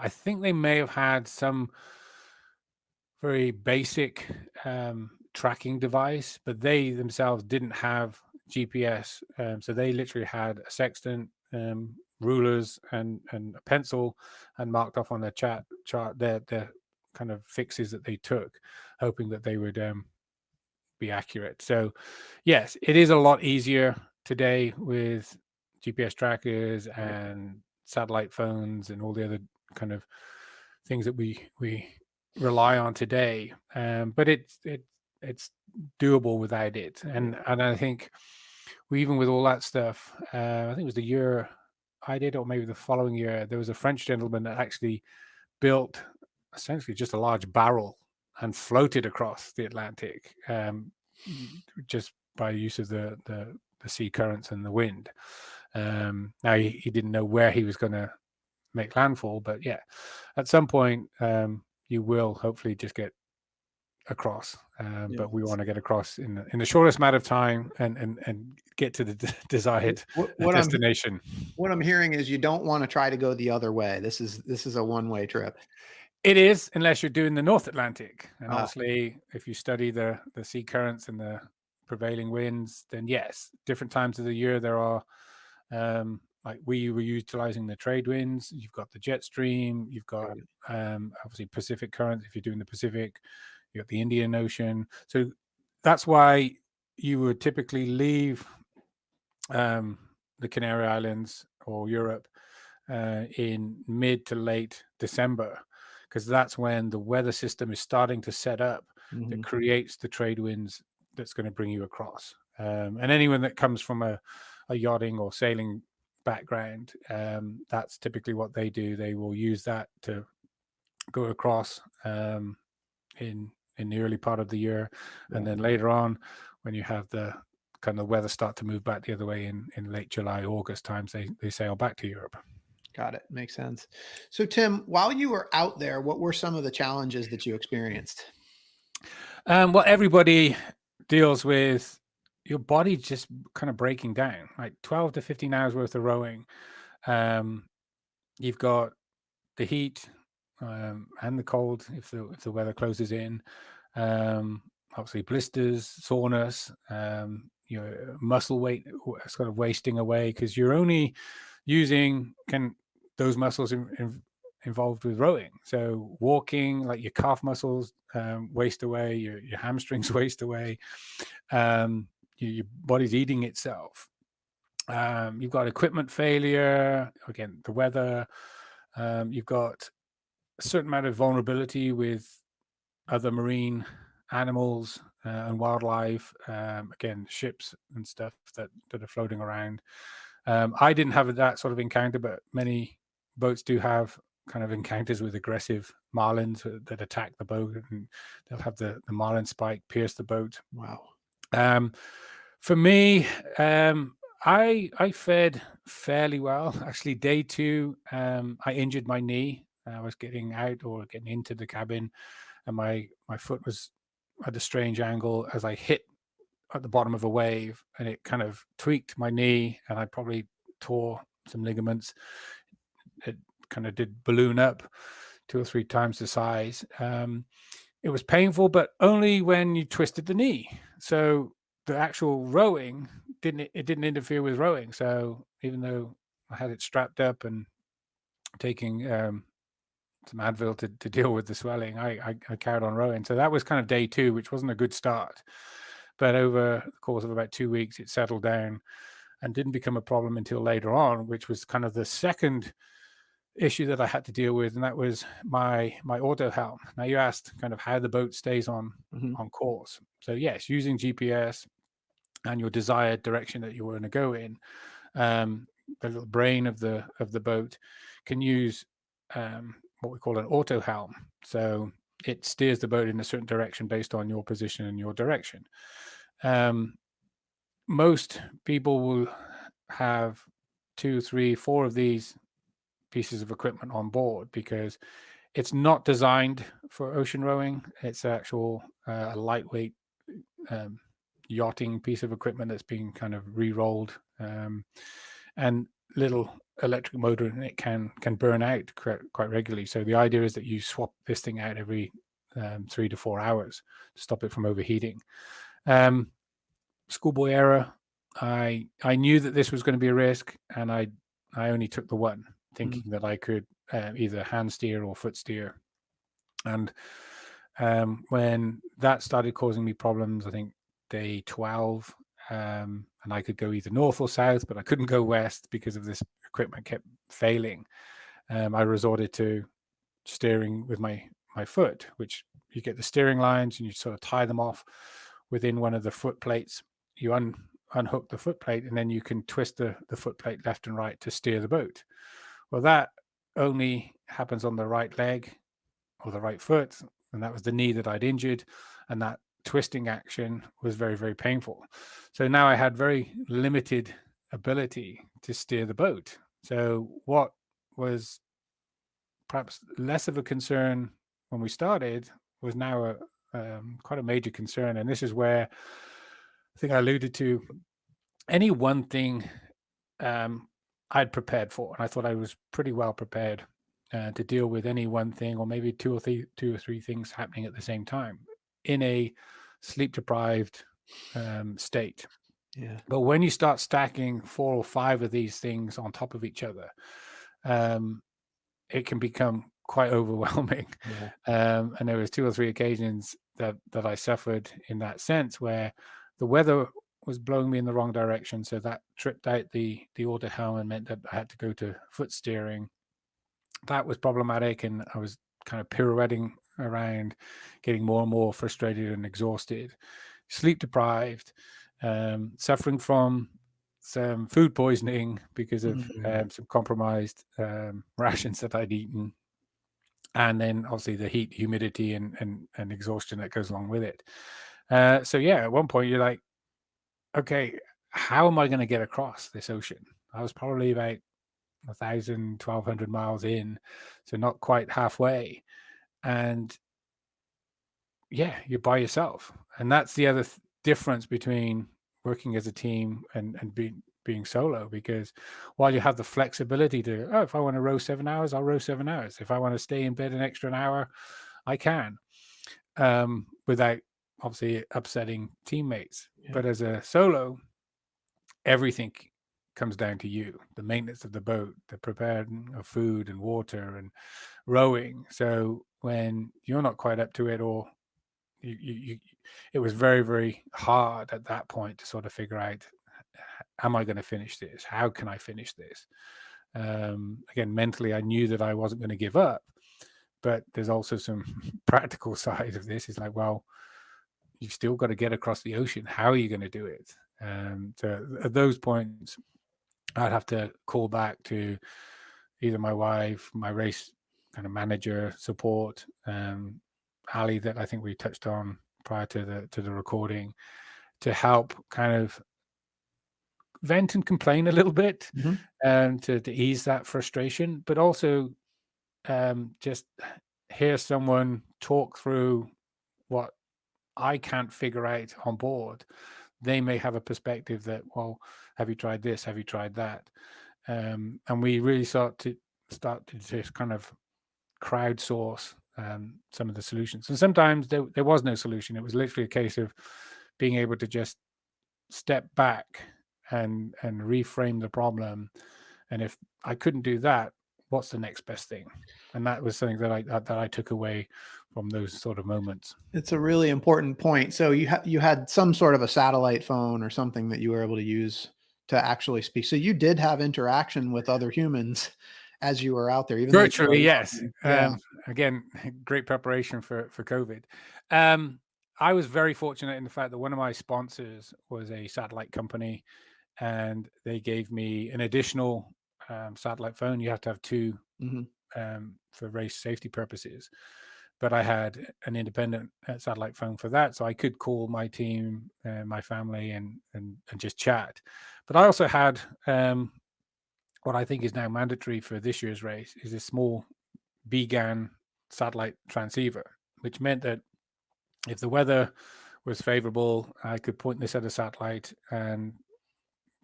think they may have had some very basic tracking device, but they themselves didn't have GPS. So they literally had a sextant, rulers, and a pencil, and marked off on their chart their kind of fixes that they took, hoping that they would be accurate. So yes, it is a lot easier today with GPS trackers and satellite phones and all the other kind of things that we rely on today. But it's doable without it. And I think even with all that stuff, I think it was the year I did, or maybe the following year, there was a French gentleman that actually built essentially just a large barrel and floated across the Atlantic, just by use of the sea currents and the wind. Now he didn't know where he was going to make landfall, but yeah, at some point you will hopefully just get across. But we want to get across in the shortest amount of time and get to the desired destination. What I'm hearing is you don't want to try to go the other way. This is a one-way trip. It is, unless you're doing the North Atlantic. And obviously, if you study the sea currents and the prevailing winds, then yes, different times of the year there are, like we were utilizing the trade winds. You've got the jet stream. You've got obviously Pacific currents if you're doing the Pacific. You got the Indian Ocean. So that's why you would typically leave the Canary Islands or Europe in mid to late December, because that's when the weather system is starting to set up that creates the trade winds that's going to bring you across. And anyone that comes from a yachting or sailing background, that's typically what they do. They will use that to go across in the early part of the year. And then later on, when you have the kind of weather start to move back the other way in late July, August times, they sail back to Europe. Got it. Makes sense. So Tim, while you were out there, what were some of the challenges that you experienced? Well, everybody deals with your body just kind of breaking down, like 12 to 15 hours worth of rowing. You've got the heat and the cold if the weather closes in. Obviously blisters, soreness, your muscle weight sort of wasting away because you're only using those muscles involved with rowing. So walking, like your calf muscles waste away, your hamstrings waste away, your body's eating itself. You've got equipment failure, again, the weather. You've got a certain amount of vulnerability with other marine animals and wildlife, again, ships and stuff that are floating around. I didn't have that sort of encounter, but many boats do have kind of encounters with aggressive marlins that attack the boat, and they'll have the marlin spike pierce the boat. Wow. For me, I fared fairly well. Actually, day 2, I injured my knee. I was getting out or getting into the cabin, and my foot was at a strange angle as I hit at the bottom of a wave, and it kind of tweaked my knee, and I probably tore some ligaments. It kind of did balloon up 2 or 3 times the size. It was painful, but only when you twisted the knee. So the actual rowing didn't interfere with rowing. So even though I had it strapped up and taking some Advil to deal with the swelling, I carried on rowing. So that was kind of day 2, which wasn't a good start. But over the course of about 2 weeks, it settled down and didn't become a problem until later on, which was kind of the second issue that I had to deal with, and that was my auto helm. Now, you asked kind of how the boat stays on course. So yes, using GPS and your desired direction that you want to go in, the little brain of the boat can use what we call an auto helm. So it steers the boat in a certain direction based on your position and your direction. Most people will have 2, 3, 4 of these pieces of equipment on board because it's not designed for ocean rowing. It's actual a lightweight yachting piece of equipment that's being kind of re-rolled, and little electric motor, and it can burn out quite regularly. So the idea is that you swap this thing out every 3 to 4 hours to stop it from overheating. Schoolboy error. I knew that this was going to be a risk, and I only took the one, thinking that I could either hand steer or foot steer. And when that started causing me problems, I think day 12, and I could go either north or south, but I couldn't go west because of this equipment kept failing. I resorted to steering with my foot, which you get the steering lines and you sort of tie them off within one of the foot plates. You unhook the foot plate, and then you can twist the foot plate left and right to steer the boat. Well, that only happens on the right leg or the right foot, and that was the knee that I'd injured, and that twisting action was very, very painful. So now I had very limited ability to steer the boat. So what was perhaps less of a concern when we started was now quite a major concern. And this is where I think I alluded to any one thing I'd prepared for. And I thought I was pretty well prepared to deal with any one thing, or maybe two or three things happening at the same time in a sleep deprived state. Yeah. But when you start stacking 4 or 5 of these things on top of each other, it can become quite overwhelming. Yeah. And there was 2 or 3 occasions that I suffered in that sense, where the weather was blowing me in the wrong direction. So that tripped out the auto helm and meant that I had to go to foot steering. That was problematic, and I was kind of pirouetting around, getting more and more frustrated and exhausted, sleep deprived, suffering from some food poisoning because of some compromised rations that I'd eaten, and then obviously the heat, humidity, and exhaustion that goes along with it. So yeah, at one point you're like, okay, how am I going to get across this ocean? I was probably about 1,000, 1,200 miles in, so not quite halfway, and yeah, you're by yourself. And that's the other difference between working as a team and being solo, because while you have the flexibility to, if I want to row 7 hours, I'll row 7 hours. If I want to stay in bed an extra hour, I can, without obviously upsetting teammates. Yeah. But as a solo, everything comes down to you: the maintenance of the boat, the preparing of food and water, and rowing. So when you're not quite up to it, or it was very, very hard at that point to sort of figure out, am I going to finish this? How can I finish this? Again, mentally, I knew that I wasn't going to give up, but there's also some practical side of this. It's like, well, you've still got to get across the ocean. How are you going to do it? So at those points, I'd have to call back to either my wife, my race kind of manager support, Ali, that I think we touched on prior to the recording, to help kind of vent and complain a little bit, to ease that frustration, but also just hear someone talk through what I can't figure out on board. They may have a perspective that, well, have you tried this? Have you tried that? And we really start to just kind of crowdsource some of the solutions. And sometimes there was no solution. It was literally a case of being able to just step back and reframe the problem. And if I couldn't do that, what's the next best thing? And that was something that I took away from those sort of moments. It's a really important point. So you had some sort of a satellite phone or something that you were able to use to actually speak. So you did have interaction with other humans as you were out there, even virtually. Yes. Yeah. Again, great preparation for COVID. I was very fortunate in the fact that one of my sponsors was a satellite company, and they gave me an additional satellite phone. You have to have 2 for race safety purposes, but I had an independent satellite phone for that, so I could call my team, my family, and just chat. But I also had what I think is now mandatory for this year's race is a small BGAN satellite transceiver, which meant that if the weather was favorable, I could point this at a satellite and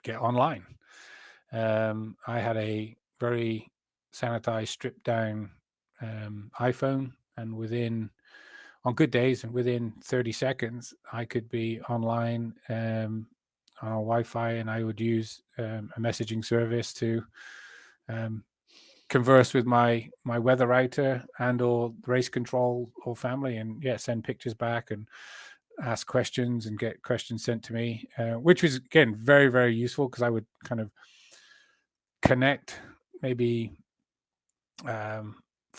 get online. I had a very sanitized, stripped down iPhone, and on good days and within 30 seconds, I could be online our Wi-Fi, and I would use a messaging service to converse with my weather writer and or race control or family, and send pictures back and ask questions and get questions sent to me, which was again very, very useful, because I would kind of connect maybe 4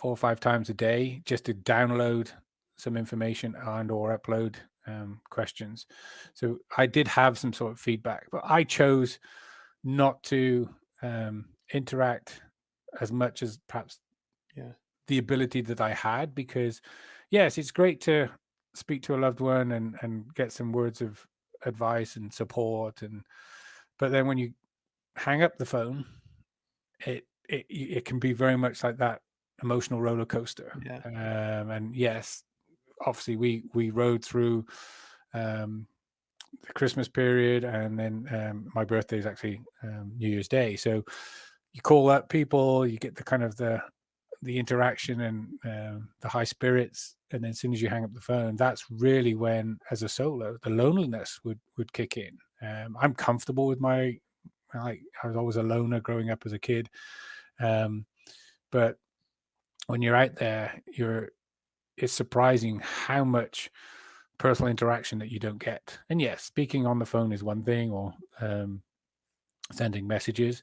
or 5 times a day just to download some information and or upload questions. So I did have some sort of feedback, but I chose not to interact as much as perhaps the ability that I had, because yes, it's great to speak to a loved one and get some words of advice and support, but then when you hang up the phone, it can be very much like that emotional roller coaster. And yes, obviously we rode through the Christmas period, and then my birthday is actually New Year's Day. So you call up people, you get the kind of the interaction and the high spirits, and then as soon as you hang up the phone, that's really when, as a solo, the loneliness would kick in. I'm comfortable with I was always a loner growing up as a kid, but when you're out there, it's surprising how much personal interaction that you don't get. And yes, speaking on the phone is one thing, or sending messages,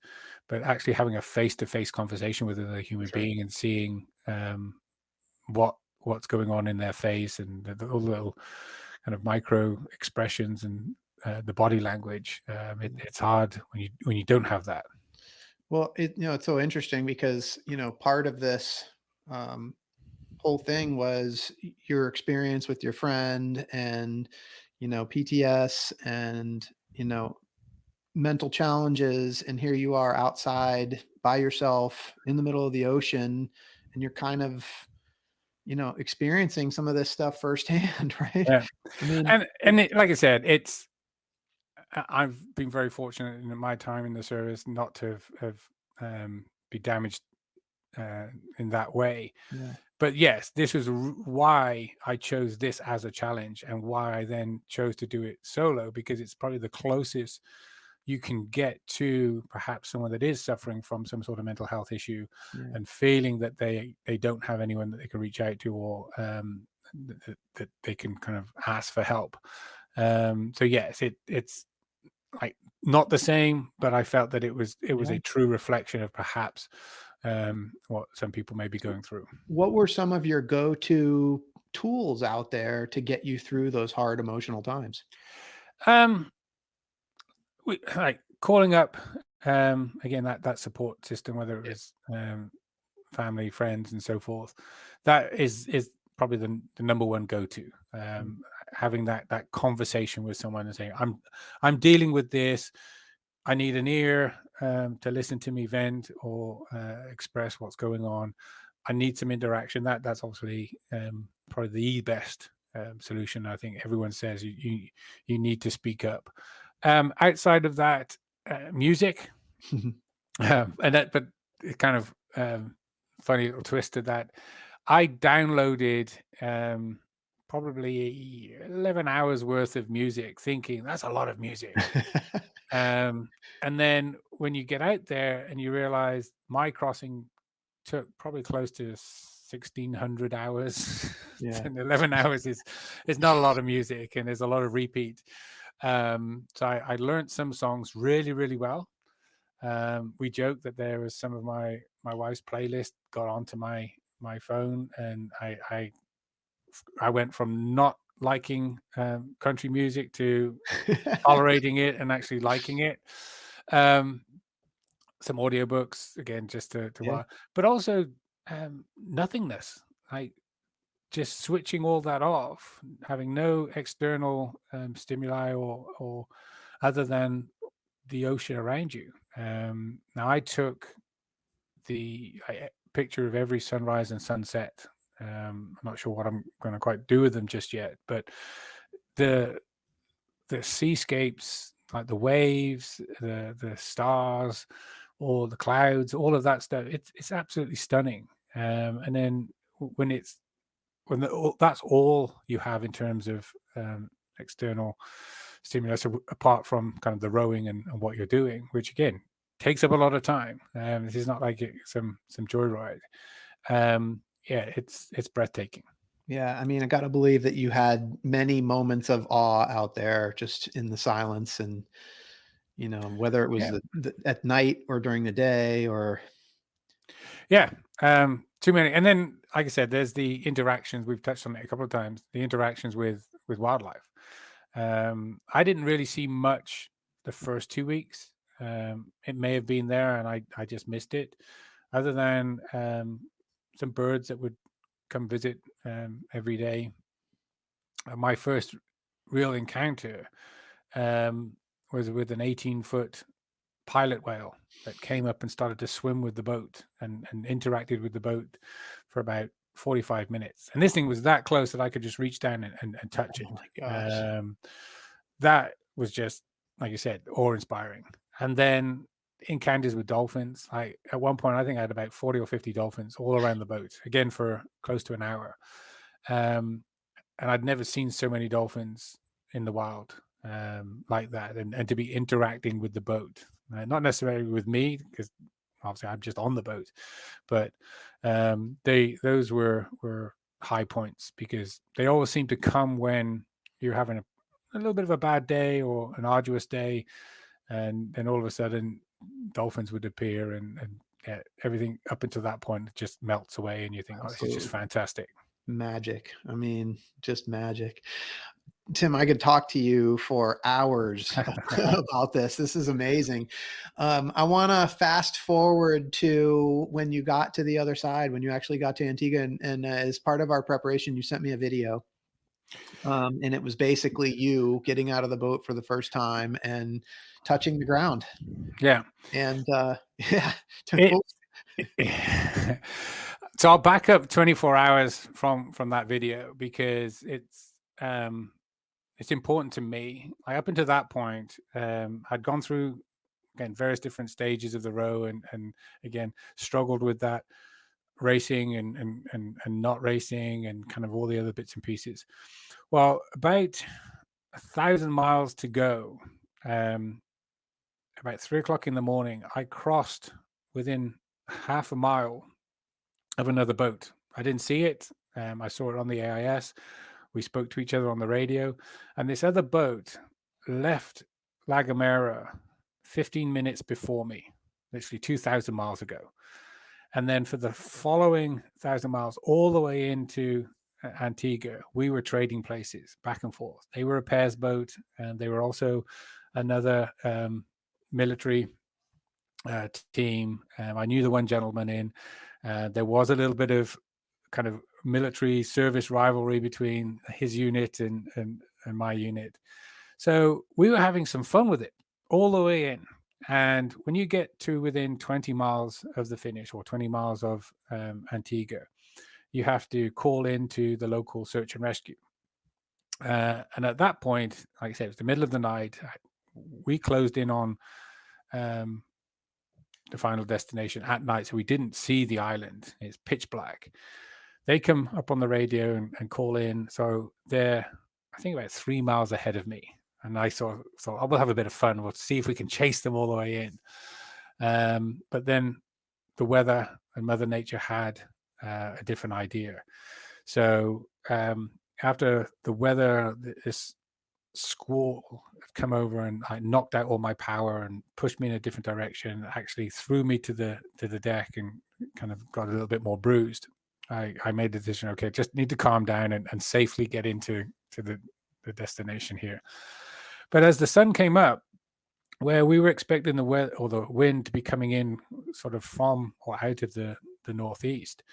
but actually having a face-to-face conversation with another human being and seeing what's going on in their face, and the little kind of micro expressions and the body language. It's hard when you don't have that. Well, it's so interesting because, part of this whole thing was your experience with your friend, and, PTS, and, mental challenges. And here you are outside by yourself in the middle of the ocean, and you're kind of, experiencing some of this stuff firsthand, right? Yeah. I mean, Like I said, I've been very fortunate in my time in the service not to have be damaged in that way. But yes, this was why I chose this as a challenge, and why I then chose to do it solo, because it's probably the closest you can get to perhaps someone that is suffering from some sort of mental health issue, and feeling that they don't have anyone that they can reach out to, or that they can kind of ask for help. So yes, it's like not the same, but I felt that it was a true reflection of perhaps what some people may be going through. What were some of your go-to tools out there to get you through those hard emotional times? Like calling up again, that support system, whether it was family, friends, and so forth. That is probably the number one go-to. Having that conversation with someone and saying, I'm dealing with this. I need an ear to listen to me vent or express what's going on. I need some interaction. That's obviously probably the best solution. I think everyone says you need to speak up. Outside of that, music, but it kind of funny little twist to that. I downloaded probably 11 hours worth of music, thinking that's a lot of music. And then when you get out there and you realize my crossing took probably close to 1,600 hours, and 11 hours is not a lot of music, and there's a lot of repeat. So I learned some songs really, really well. We joked that there was some of my wife's playlist got onto my phone, and I went from not liking country music to tolerating it and actually liking it. Some audiobooks again, just to but also nothingness, like just switching all that off, having no external stimuli or other than the ocean around you. Now I took the picture of every sunrise and sunset. I'm not sure what I'm going to quite do with them just yet, but the seascapes, like the waves, the stars, or the clouds, all of that stuff, it's absolutely stunning. And then when that's all you have in terms of external stimulus apart from kind of the rowing and what you're doing, which again takes up a lot of time. This is not like some joyride. Yeah, it's breathtaking. Yeah, I mean, I got to believe that you had many moments of awe out there, just in the silence, and whether it was Yeah. at night or during the day, or Yeah, too many. And then, like I said, there's the interactions. We've touched on it a couple of times. The interactions with wildlife. I didn't really see much the first 2 weeks. It may have been there, and I just missed it. Other than some birds that would come visit every day. My first real encounter was with an 18-foot pilot whale that came up and started to swim with the boat and interacted with the boat for about 45 minutes. And this thing was that close that I could just reach down and touch it. Oh my gosh. That was just, like you said, awe-inspiring. And then encounters with dolphins. At one point, I think I had about 40 or 50 dolphins all around the boat, again, for close to an hour. And I'd never seen so many dolphins in the wild like that, and to be interacting with the boat. Not necessarily with me, because obviously I'm just on the boat, but those were high points, because they always seem to come when you're having a little bit of a bad day or an arduous day, and then all of a sudden dolphins would appear, and everything up until that point just melts away, and you think, oh, this is just fantastic. Magic. I mean, just magic. Tim, I could talk to you for hours about this. This is amazing. I want to fast forward to when you got to the other side, when you actually got to Antigua, and as part of our preparation, you sent me a video. And it was basically you getting out of the boat for the first time and touching the ground. Yeah. And yeah. So I'll back up 24 hours from that video, because it's important to me. Up until that point, I'd gone through, again, various different stages of the row, and again struggled with that racing and not racing, and kind of all the other bits and pieces. Well, about 1,000 miles to go, about 3 o'clock in the morning, I crossed within half a mile of another boat. I didn't see it. I saw it on the AIS. We spoke to each other on the radio, and this other boat left La Gomera 15 minutes before me, literally 2,000 miles ago. And then for the following 1,000 miles, all the way into Antigua, we were trading places back and forth. They were a pairs boat, and they were also another military team. I knew the one gentleman in. There was a little bit of kind of military service rivalry between his unit and my unit. So we were having some fun with it all the way in. And when you get to within 20 miles of the finish, or 20 miles of Antigua, you have to call into the local search and rescue. And at that point, like I said, it was the middle of the night. We closed in on the final destination at night, so we didn't see the island. It's pitch black. They come up on the radio and call in. So they're, I think, about 3 miles ahead of me. And I thought, I will have a bit of fun. We'll see if we can chase them all the way in. But then the weather and Mother Nature had a different idea. So after the weather, this squall had come over, and I knocked out all my power and pushed me in a different direction, actually threw me to the deck, and kind of got a little bit more bruised. I made the decision, okay, just need to calm down and safely get into the destination here. But as the sun came up, where we were expecting the weather or the wind to be coming in sort of from or out of the northeast,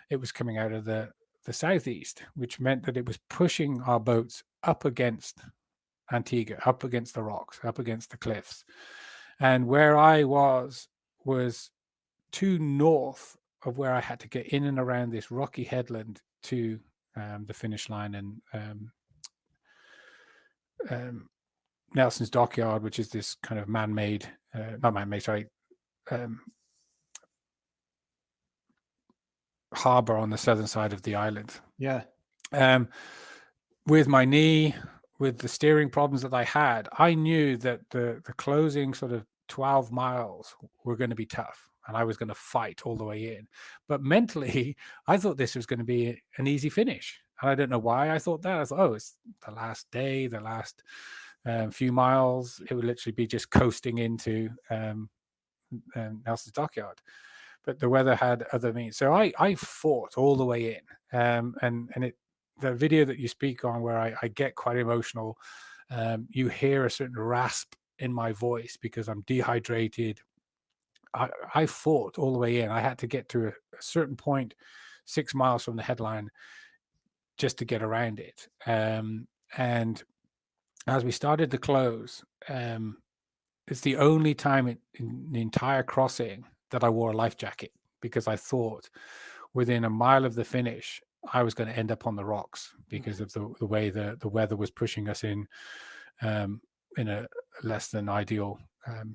it was coming out of the southeast, which meant that it was pushing our boats up against Antigua, up against the rocks, up against the cliffs. And where I was to north of where I had to get in and around this rocky headland to the finish line, and Nelson's Dockyard, which is this kind of harbor on the southern side of the island. Yeah. With my knee with the steering problems that I had, I knew that the closing sort of 12 miles were going to be tough, and I was going to fight all the way in. But mentally, I thought this was going to be an easy finish. And I don't know why I thought that. I thought, oh, it's the last day, the last few miles. It would literally be just coasting into Nelson's Dockyard. But the weather had other means. So I fought all the way in. And the video that you speak on where I get quite emotional, you hear a certain rasp in my voice because I'm dehydrated. I fought all the way in. I had to get to a certain point 6 miles from the headline just to get around it. And as we started to close, it's the only time in the entire crossing that I wore a life jacket, because I thought within a mile of the finish, I was going to end up on the rocks because of the way the weather was pushing us in a less than ideal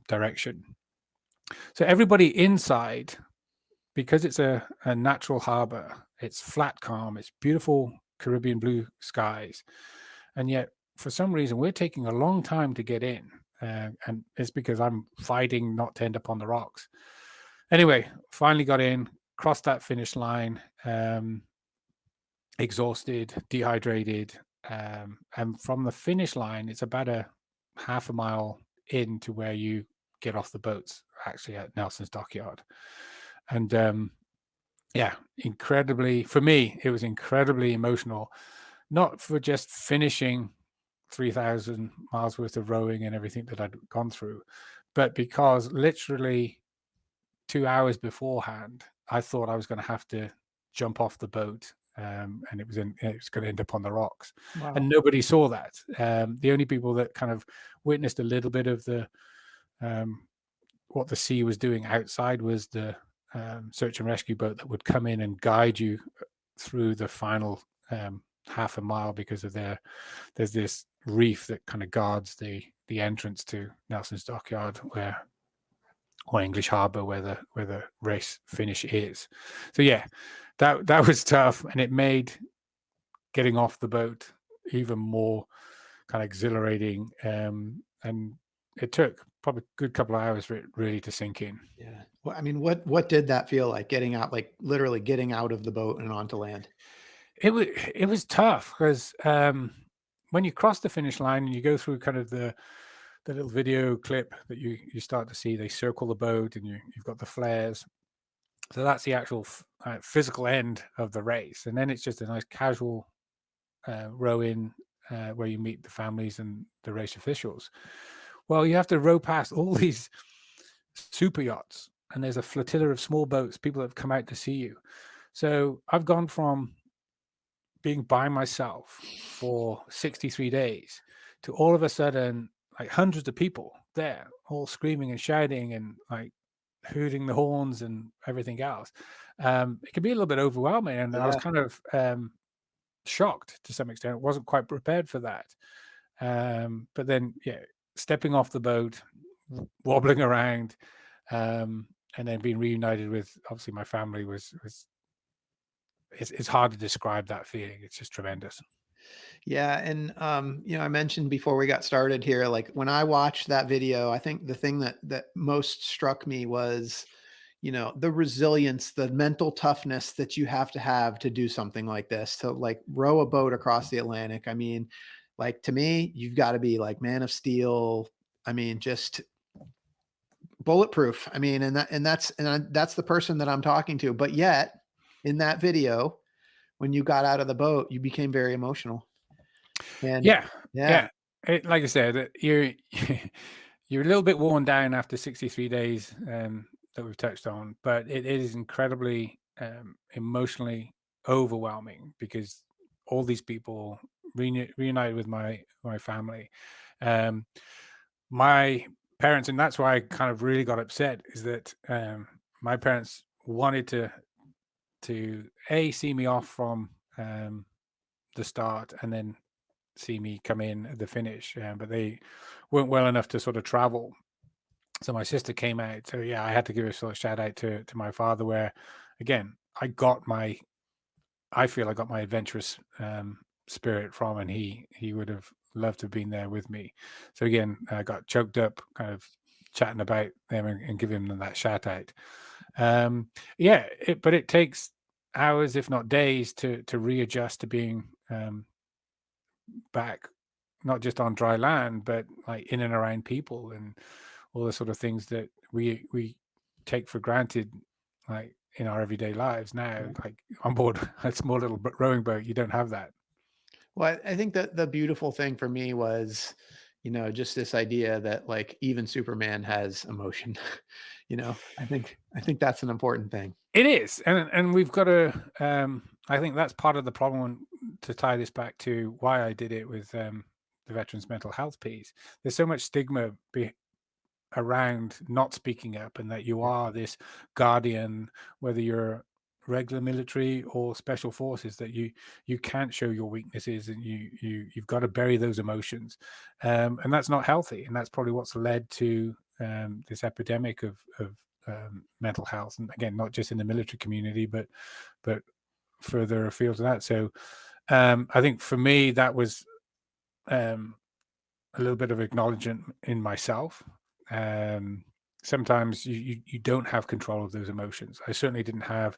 direction. So everybody inside, because it's a natural harbor, it's flat, calm, it's beautiful Caribbean blue skies. And yet, for some reason, we're taking a long time to get in. And it's because I'm fighting not to end up on the rocks. Anyway, finally got in, crossed that finish line, exhausted, dehydrated. And from the finish line, it's about a half a mile in to where you get off the boats, actually at Nelson's Dockyard. And incredibly, for me, it was incredibly emotional, not for just finishing 3,000 miles worth of rowing and everything that I'd gone through, but because literally 2 hours beforehand, I thought I was going to have to jump off the boat, and it was going to end up on the rocks. Wow. And nobody saw that. The only people that kind of witnessed a little bit of the what the sea was doing outside was the search and rescue boat that would come in and guide you through the final half a mile, because of there's this reef that kind of guards the entrance to Nelson's Dockyard, or English Harbour, where the race finish is. So yeah, that was tough, and it made getting off the boat even more kind of exhilarating. And it took probably a good couple of hours for it really to sink in. Yeah. Well, I mean, what did that feel like, getting out, like literally getting out of the boat and onto land? It was tough because when you cross the finish line and you go through kind of the little video clip that you start to see, they circle the boat and you've got the flares. So that's the actual physical end of the race. And then it's just a nice casual row in where you meet the families and the race officials. Well, you have to row past all these super yachts, and there's a flotilla of small boats, people that have come out to see you. So I've gone from being by myself for 63 days to all of a sudden, like hundreds of people there, all screaming and shouting and like hooting the horns and everything else. It can be a little bit overwhelming, and I was kind of shocked to some extent. I wasn't quite prepared for that. But then, stepping off the boat, wobbling around, and then being reunited with obviously my family was it's hard to describe that feeling. It's just tremendous. Yeah. And, I mentioned before we got started here, like when I watched that video, I think the thing that most struck me was, the resilience, the mental toughness that you have to do something like this, to like row a boat across the Atlantic. I mean, like, to me, you've got to be like man of steel. I mean, just bulletproof. I mean, and that's the person that I'm talking to. But yet in that video, when you got out of the boat, you became very emotional. And yeah. Like I said, you're you're a little bit worn down after 63 days that we've touched on, but it is incredibly emotionally overwhelming, because all these people reunited with my family, my parents, and that's why I kind of really got upset, is that my parents wanted to see me off from the start and then see me come in at the finish, but they weren't well enough to sort of travel. So my sister came out. So I had to give a sort of shout out to my father, where again I feel I got my adventurous spirit from, and he would have love to have been there with me. So again, I got choked up kind of chatting about them and giving them that shout out. But it takes hours, if not days, to readjust to being back, not just on dry land, but like in and around people and all the sort of things that we take for granted, like in our everyday lives now. Like on board a small little rowing boat, you don't have that. Well, I think that the beautiful thing for me was, just this idea that like even Superman has emotion. I think that's an important thing. It is, and we've got to. I think that's part of the problem. To tie this back to why I did it with the veterans' mental health piece, there's so much stigma around not speaking up, and that you are this guardian, whether you're regular military or special forces, that you can't show your weaknesses, and you've got to bury those emotions, and that's not healthy, and that's probably what's led to this epidemic of mental health, and again, not just in the military community, but further afield to that. So I think for me that was a little bit of acknowledgement in myself. Sometimes you don't have control of those emotions. I certainly didn't have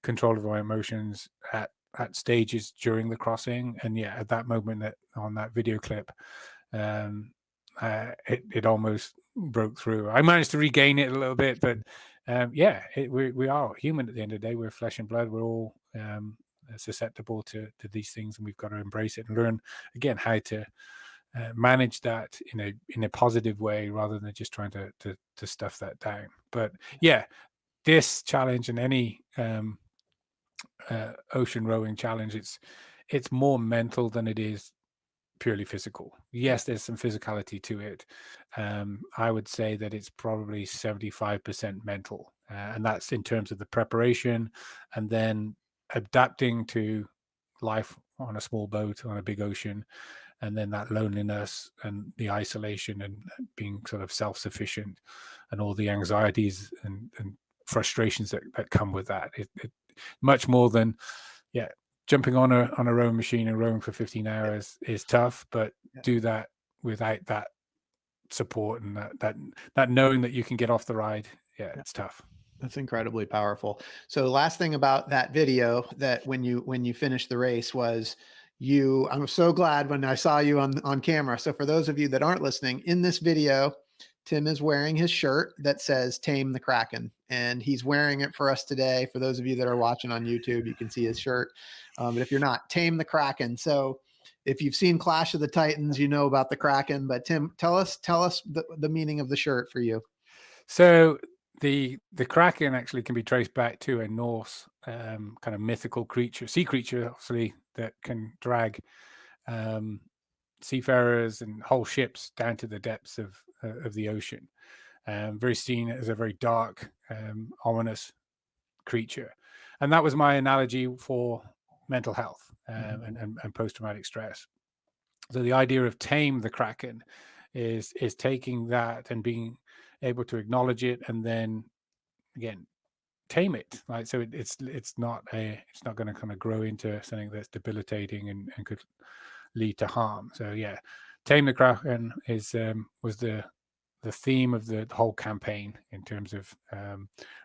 control of my emotions at stages during the crossing, and at that moment on that video clip, it almost broke through. I managed to regain it a little bit, but we are human at the end of the day. We're flesh and blood. We're all susceptible to these things, and we've got to embrace it and learn again how to manage that in a positive way, rather than just trying to stuff that down. But this challenge and any ocean rowing challenge, it's more mental than it is purely physical. Yes, there's some physicality to it. I would say that it's probably 75% mental, and that's in terms of the preparation and then adapting to life on a small boat on a big ocean, and then that loneliness and the isolation and being sort of self-sufficient and all the anxieties and frustrations that come with that. It much more than jumping on a rowing machine and rowing for 15 hours is tough, but do that without that support and that knowing that you can get off the ride. It's tough. That's incredibly powerful. So last thing about that video, that when you finished the race, was I'm so glad when I saw you on camera. So for those of you that aren't listening, in this video, Tim is wearing his shirt that says "Tame the Kraken," and he's wearing it for us today. For those of you that are watching on YouTube, you can see his shirt. But if you're not, "Tame the Kraken." So if you've seen Clash of the Titans, you know about the Kraken. But Tim, tell us the meaning of the shirt for you. So the Kraken actually can be traced back to a Norse kind of mythical creature, sea creature, obviously, that can drag seafarers and whole ships down to the depths of the ocean. Very seen as a very dark, ominous creature, and that was my analogy for mental health and post-traumatic stress. So the idea of tame the Kraken is taking that and being able to acknowledge it, and then again tame it. Right, so it's not going to kind of grow into something that's debilitating and could lead to harm. So tame the Kraken was the theme of the whole campaign in terms of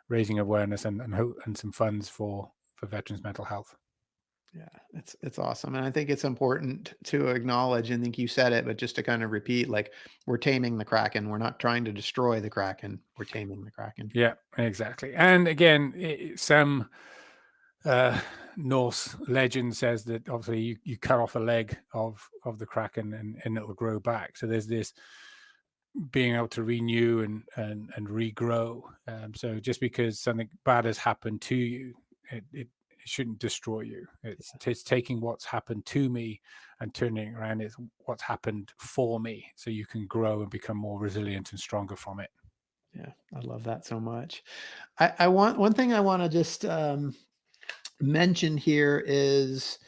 raising awareness and some funds for veterans' mental health. Yeah, it's awesome. And I think it's important to acknowledge, and I think you said it, but just to kind of repeat, like, we're taming the Kraken. We're not trying to destroy the Kraken. We're taming the Kraken. Yeah, exactly. And again, some Norse legend says that obviously you cut off a leg of the Kraken and it'll grow back. So there's this being able to renew and regrow. So just because something bad has happened to you, it shouldn't destroy you. It's taking what's happened to me and turning it around. It's what's happened for me, so you can grow and become more resilient and stronger from it. Yeah, I love that so much. I want one thing I want to just mention here is,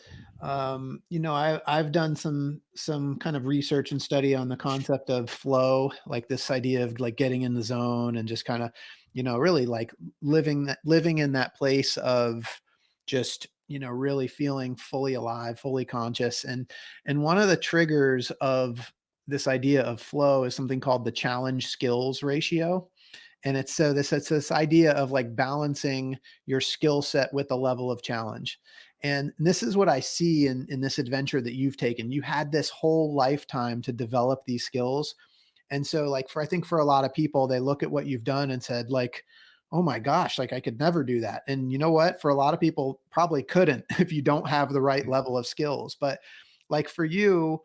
I've done some kind of research and study on the concept of flow, like this idea of like getting in the zone and just kind of, really like living in that place of just really feeling fully alive, fully conscious. And one of the triggers of this idea of flow is something called the challenge skills ratio. And it's this idea of like balancing your skill set with the level of challenge. And this is what I see in this adventure that you've taken. You had this whole lifetime to develop these skills. And so like I think for a lot of people, they look at what you've done and said like, oh my gosh, like I could never do that. And you know what? For a lot of people probably couldn't if you don't have the right level of skills. But like for you,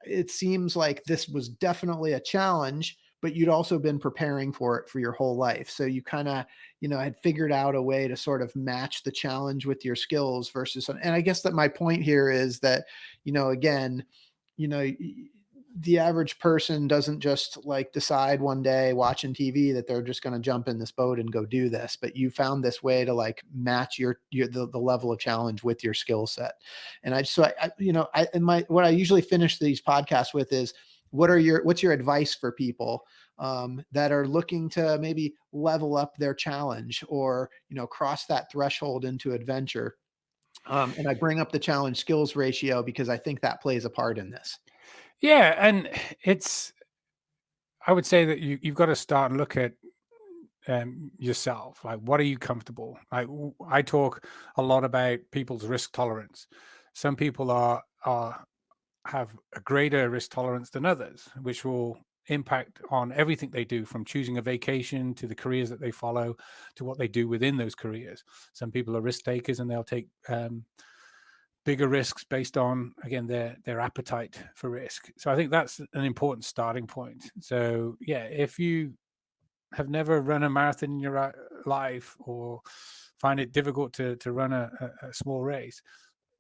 it seems like this was definitely a challenge, but you'd also been preparing for it for your whole life. So you kind of, had figured out a way to sort of match the challenge with your skills versus, and I guess that my point here is that, again, you know, the average person doesn't just like decide one day watching TV that they're just going to jump in this boat and go do this, but you found this way to like match the level of challenge with your skill set. And what I usually finish these podcasts with is what's your advice for people that are looking to maybe level up their challenge or, cross that threshold into adventure. And I bring up the challenge skills ratio because I think that plays a part in this. Yeah, and I would say that you've got to start and look at yourself. Like, what are you comfortable? I talk a lot about people's risk tolerance. Some people have a greater risk tolerance than others, which will impact on everything they do, from choosing a vacation to the careers that they follow to what they do within those careers. Some people are risk takers and they'll take bigger risks based on, again, their appetite for risk. So I think that's an important starting point. So yeah, if you have never run a marathon in your life or find it difficult to run a small race,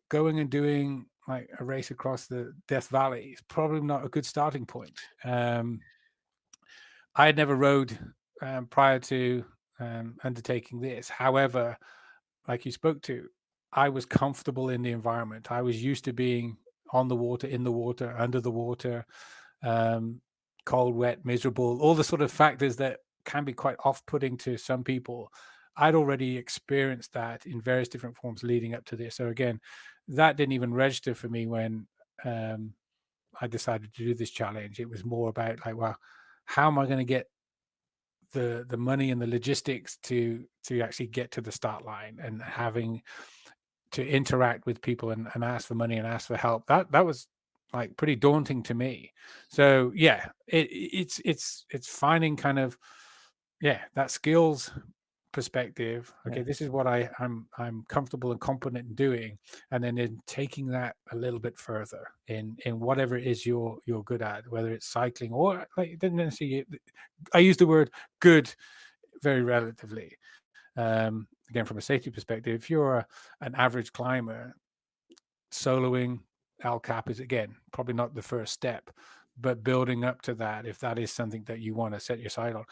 going and doing like a race across the Death Valley is probably not a good starting point. I had never rode prior to undertaking this. However, like you spoke to, I was comfortable in the environment. I was used to being on the water, in the water, under the water, cold, wet, miserable, all the sort of factors that can be quite off-putting to some people. I'd already experienced that in various different forms leading up to this. So again, that didn't even register for me when I decided to do this challenge. It was more about like, well, how am I going to get the money and the logistics to actually get to the start line, and having to interact with people and ask for money and ask for help. That was like pretty daunting to me. So yeah, it's finding kind of, that skills perspective. Okay, this is what I'm comfortable and competent in doing, and then in taking that a little bit further in whatever it is you're good at, whether it's cycling or like, it didn't necessarily, I use the word good very relatively. Again, from a safety perspective, if you're an average climber, soloing Al Cap is, again, probably not the first step, but building up to that, if that is something that you want to set your sight on,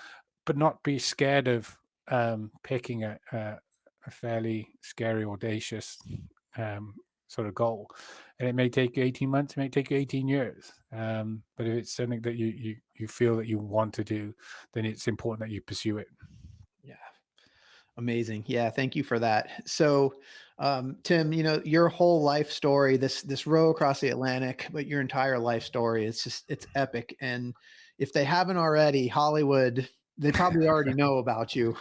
but not be scared of picking a fairly scary, audacious sort of goal. And it may take you 18 months, it may take you 18 years. But if it's something that you feel that you want to do, then it's important that you pursue it. Yeah. Amazing. Yeah. Thank you for that. So, Tim, your whole life story, this row across the Atlantic, but your entire life story, it's epic. And if they haven't already, Hollywood, they probably already know about you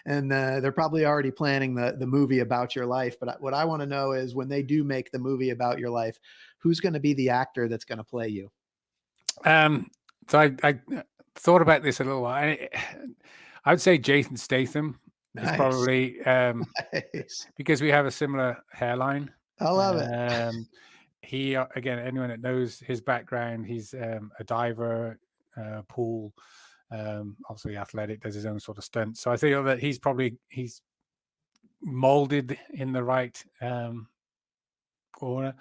and they're probably already planning the movie about your life. But what I want to know is, when they do make the movie about your life, who's going to be the actor that's going to play you? So I thought about this a little while. I would say Jason Statham. It's probably Nice. because we have a similar hairline. I love it. He, again, anyone that knows his background, he's a diver, pool, obviously athletic, does his own sort of stunts. So I feel that he's molded in the right corner.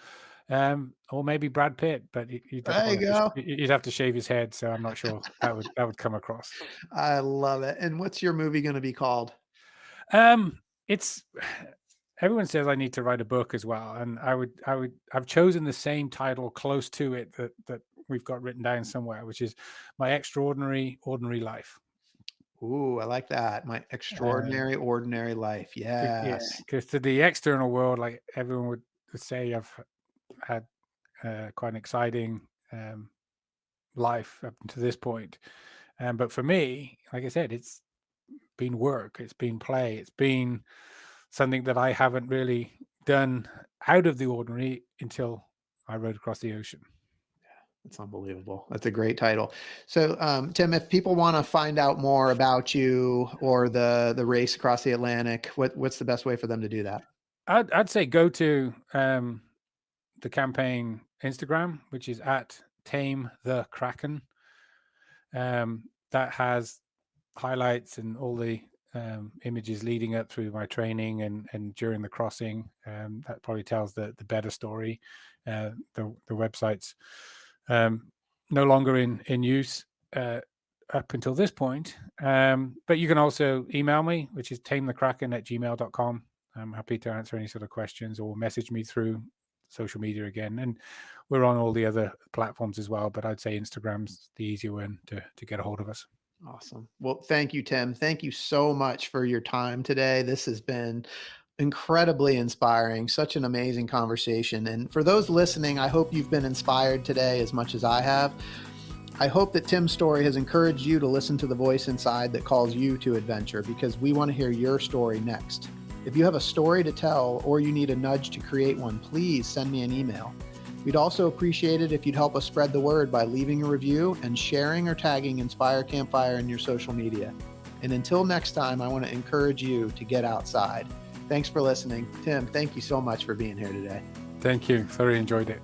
Or maybe Brad Pitt, but you'd have to shave his head, so I'm not sure that would come across. I love it. And what's your movie going to be called? It's, everyone says I need to write a book as well, and I've chosen the same title close to it that we've got written down somewhere, which is My Extraordinary Ordinary Life. Ooh, I like that. My extraordinary, ordinary life. Yeah, Yes. because to the external world, like everyone would say, I've had quite an exciting life up to this point. But for me, like I said, it's been work, it's been play, it's been something that I haven't really done out of the ordinary until I rode across the ocean. That's unbelievable. That's a great title. So, Tim, if people want to find out more about you or the race across the Atlantic, what's the best way for them to do that? I'd say go to the campaign Instagram, which is at Tame the Kraken. That has highlights and all the images leading up through my training and during the crossing. That probably tells the better story. The website's no longer in use up until this point. But you can also email me, which is tamethekraken@gmail.com. I'm happy to answer any sort of questions, or message me through social media again. And we're on all the other platforms as well, but I'd say Instagram's the easier one to get a hold of us. Awesome. Well, thank you, Tim. Thank you so much for your time today. This has been incredibly inspiring, such an amazing conversation. And for those listening, I hope you've been inspired today as much as I have. I hope that Tim's story has encouraged you to listen to the voice inside that calls you to adventure, because we want to hear your story next. If you have a story to tell or you need a nudge to create one, please send me an email. We'd also appreciate it if you'd help us spread the word by leaving a review and sharing or tagging Inspire Campfire in your social media. And until next time, I want to encourage you to get outside. Thanks for listening. Tim, thank you so much for being here today. Thank you. Thoroughly enjoyed it.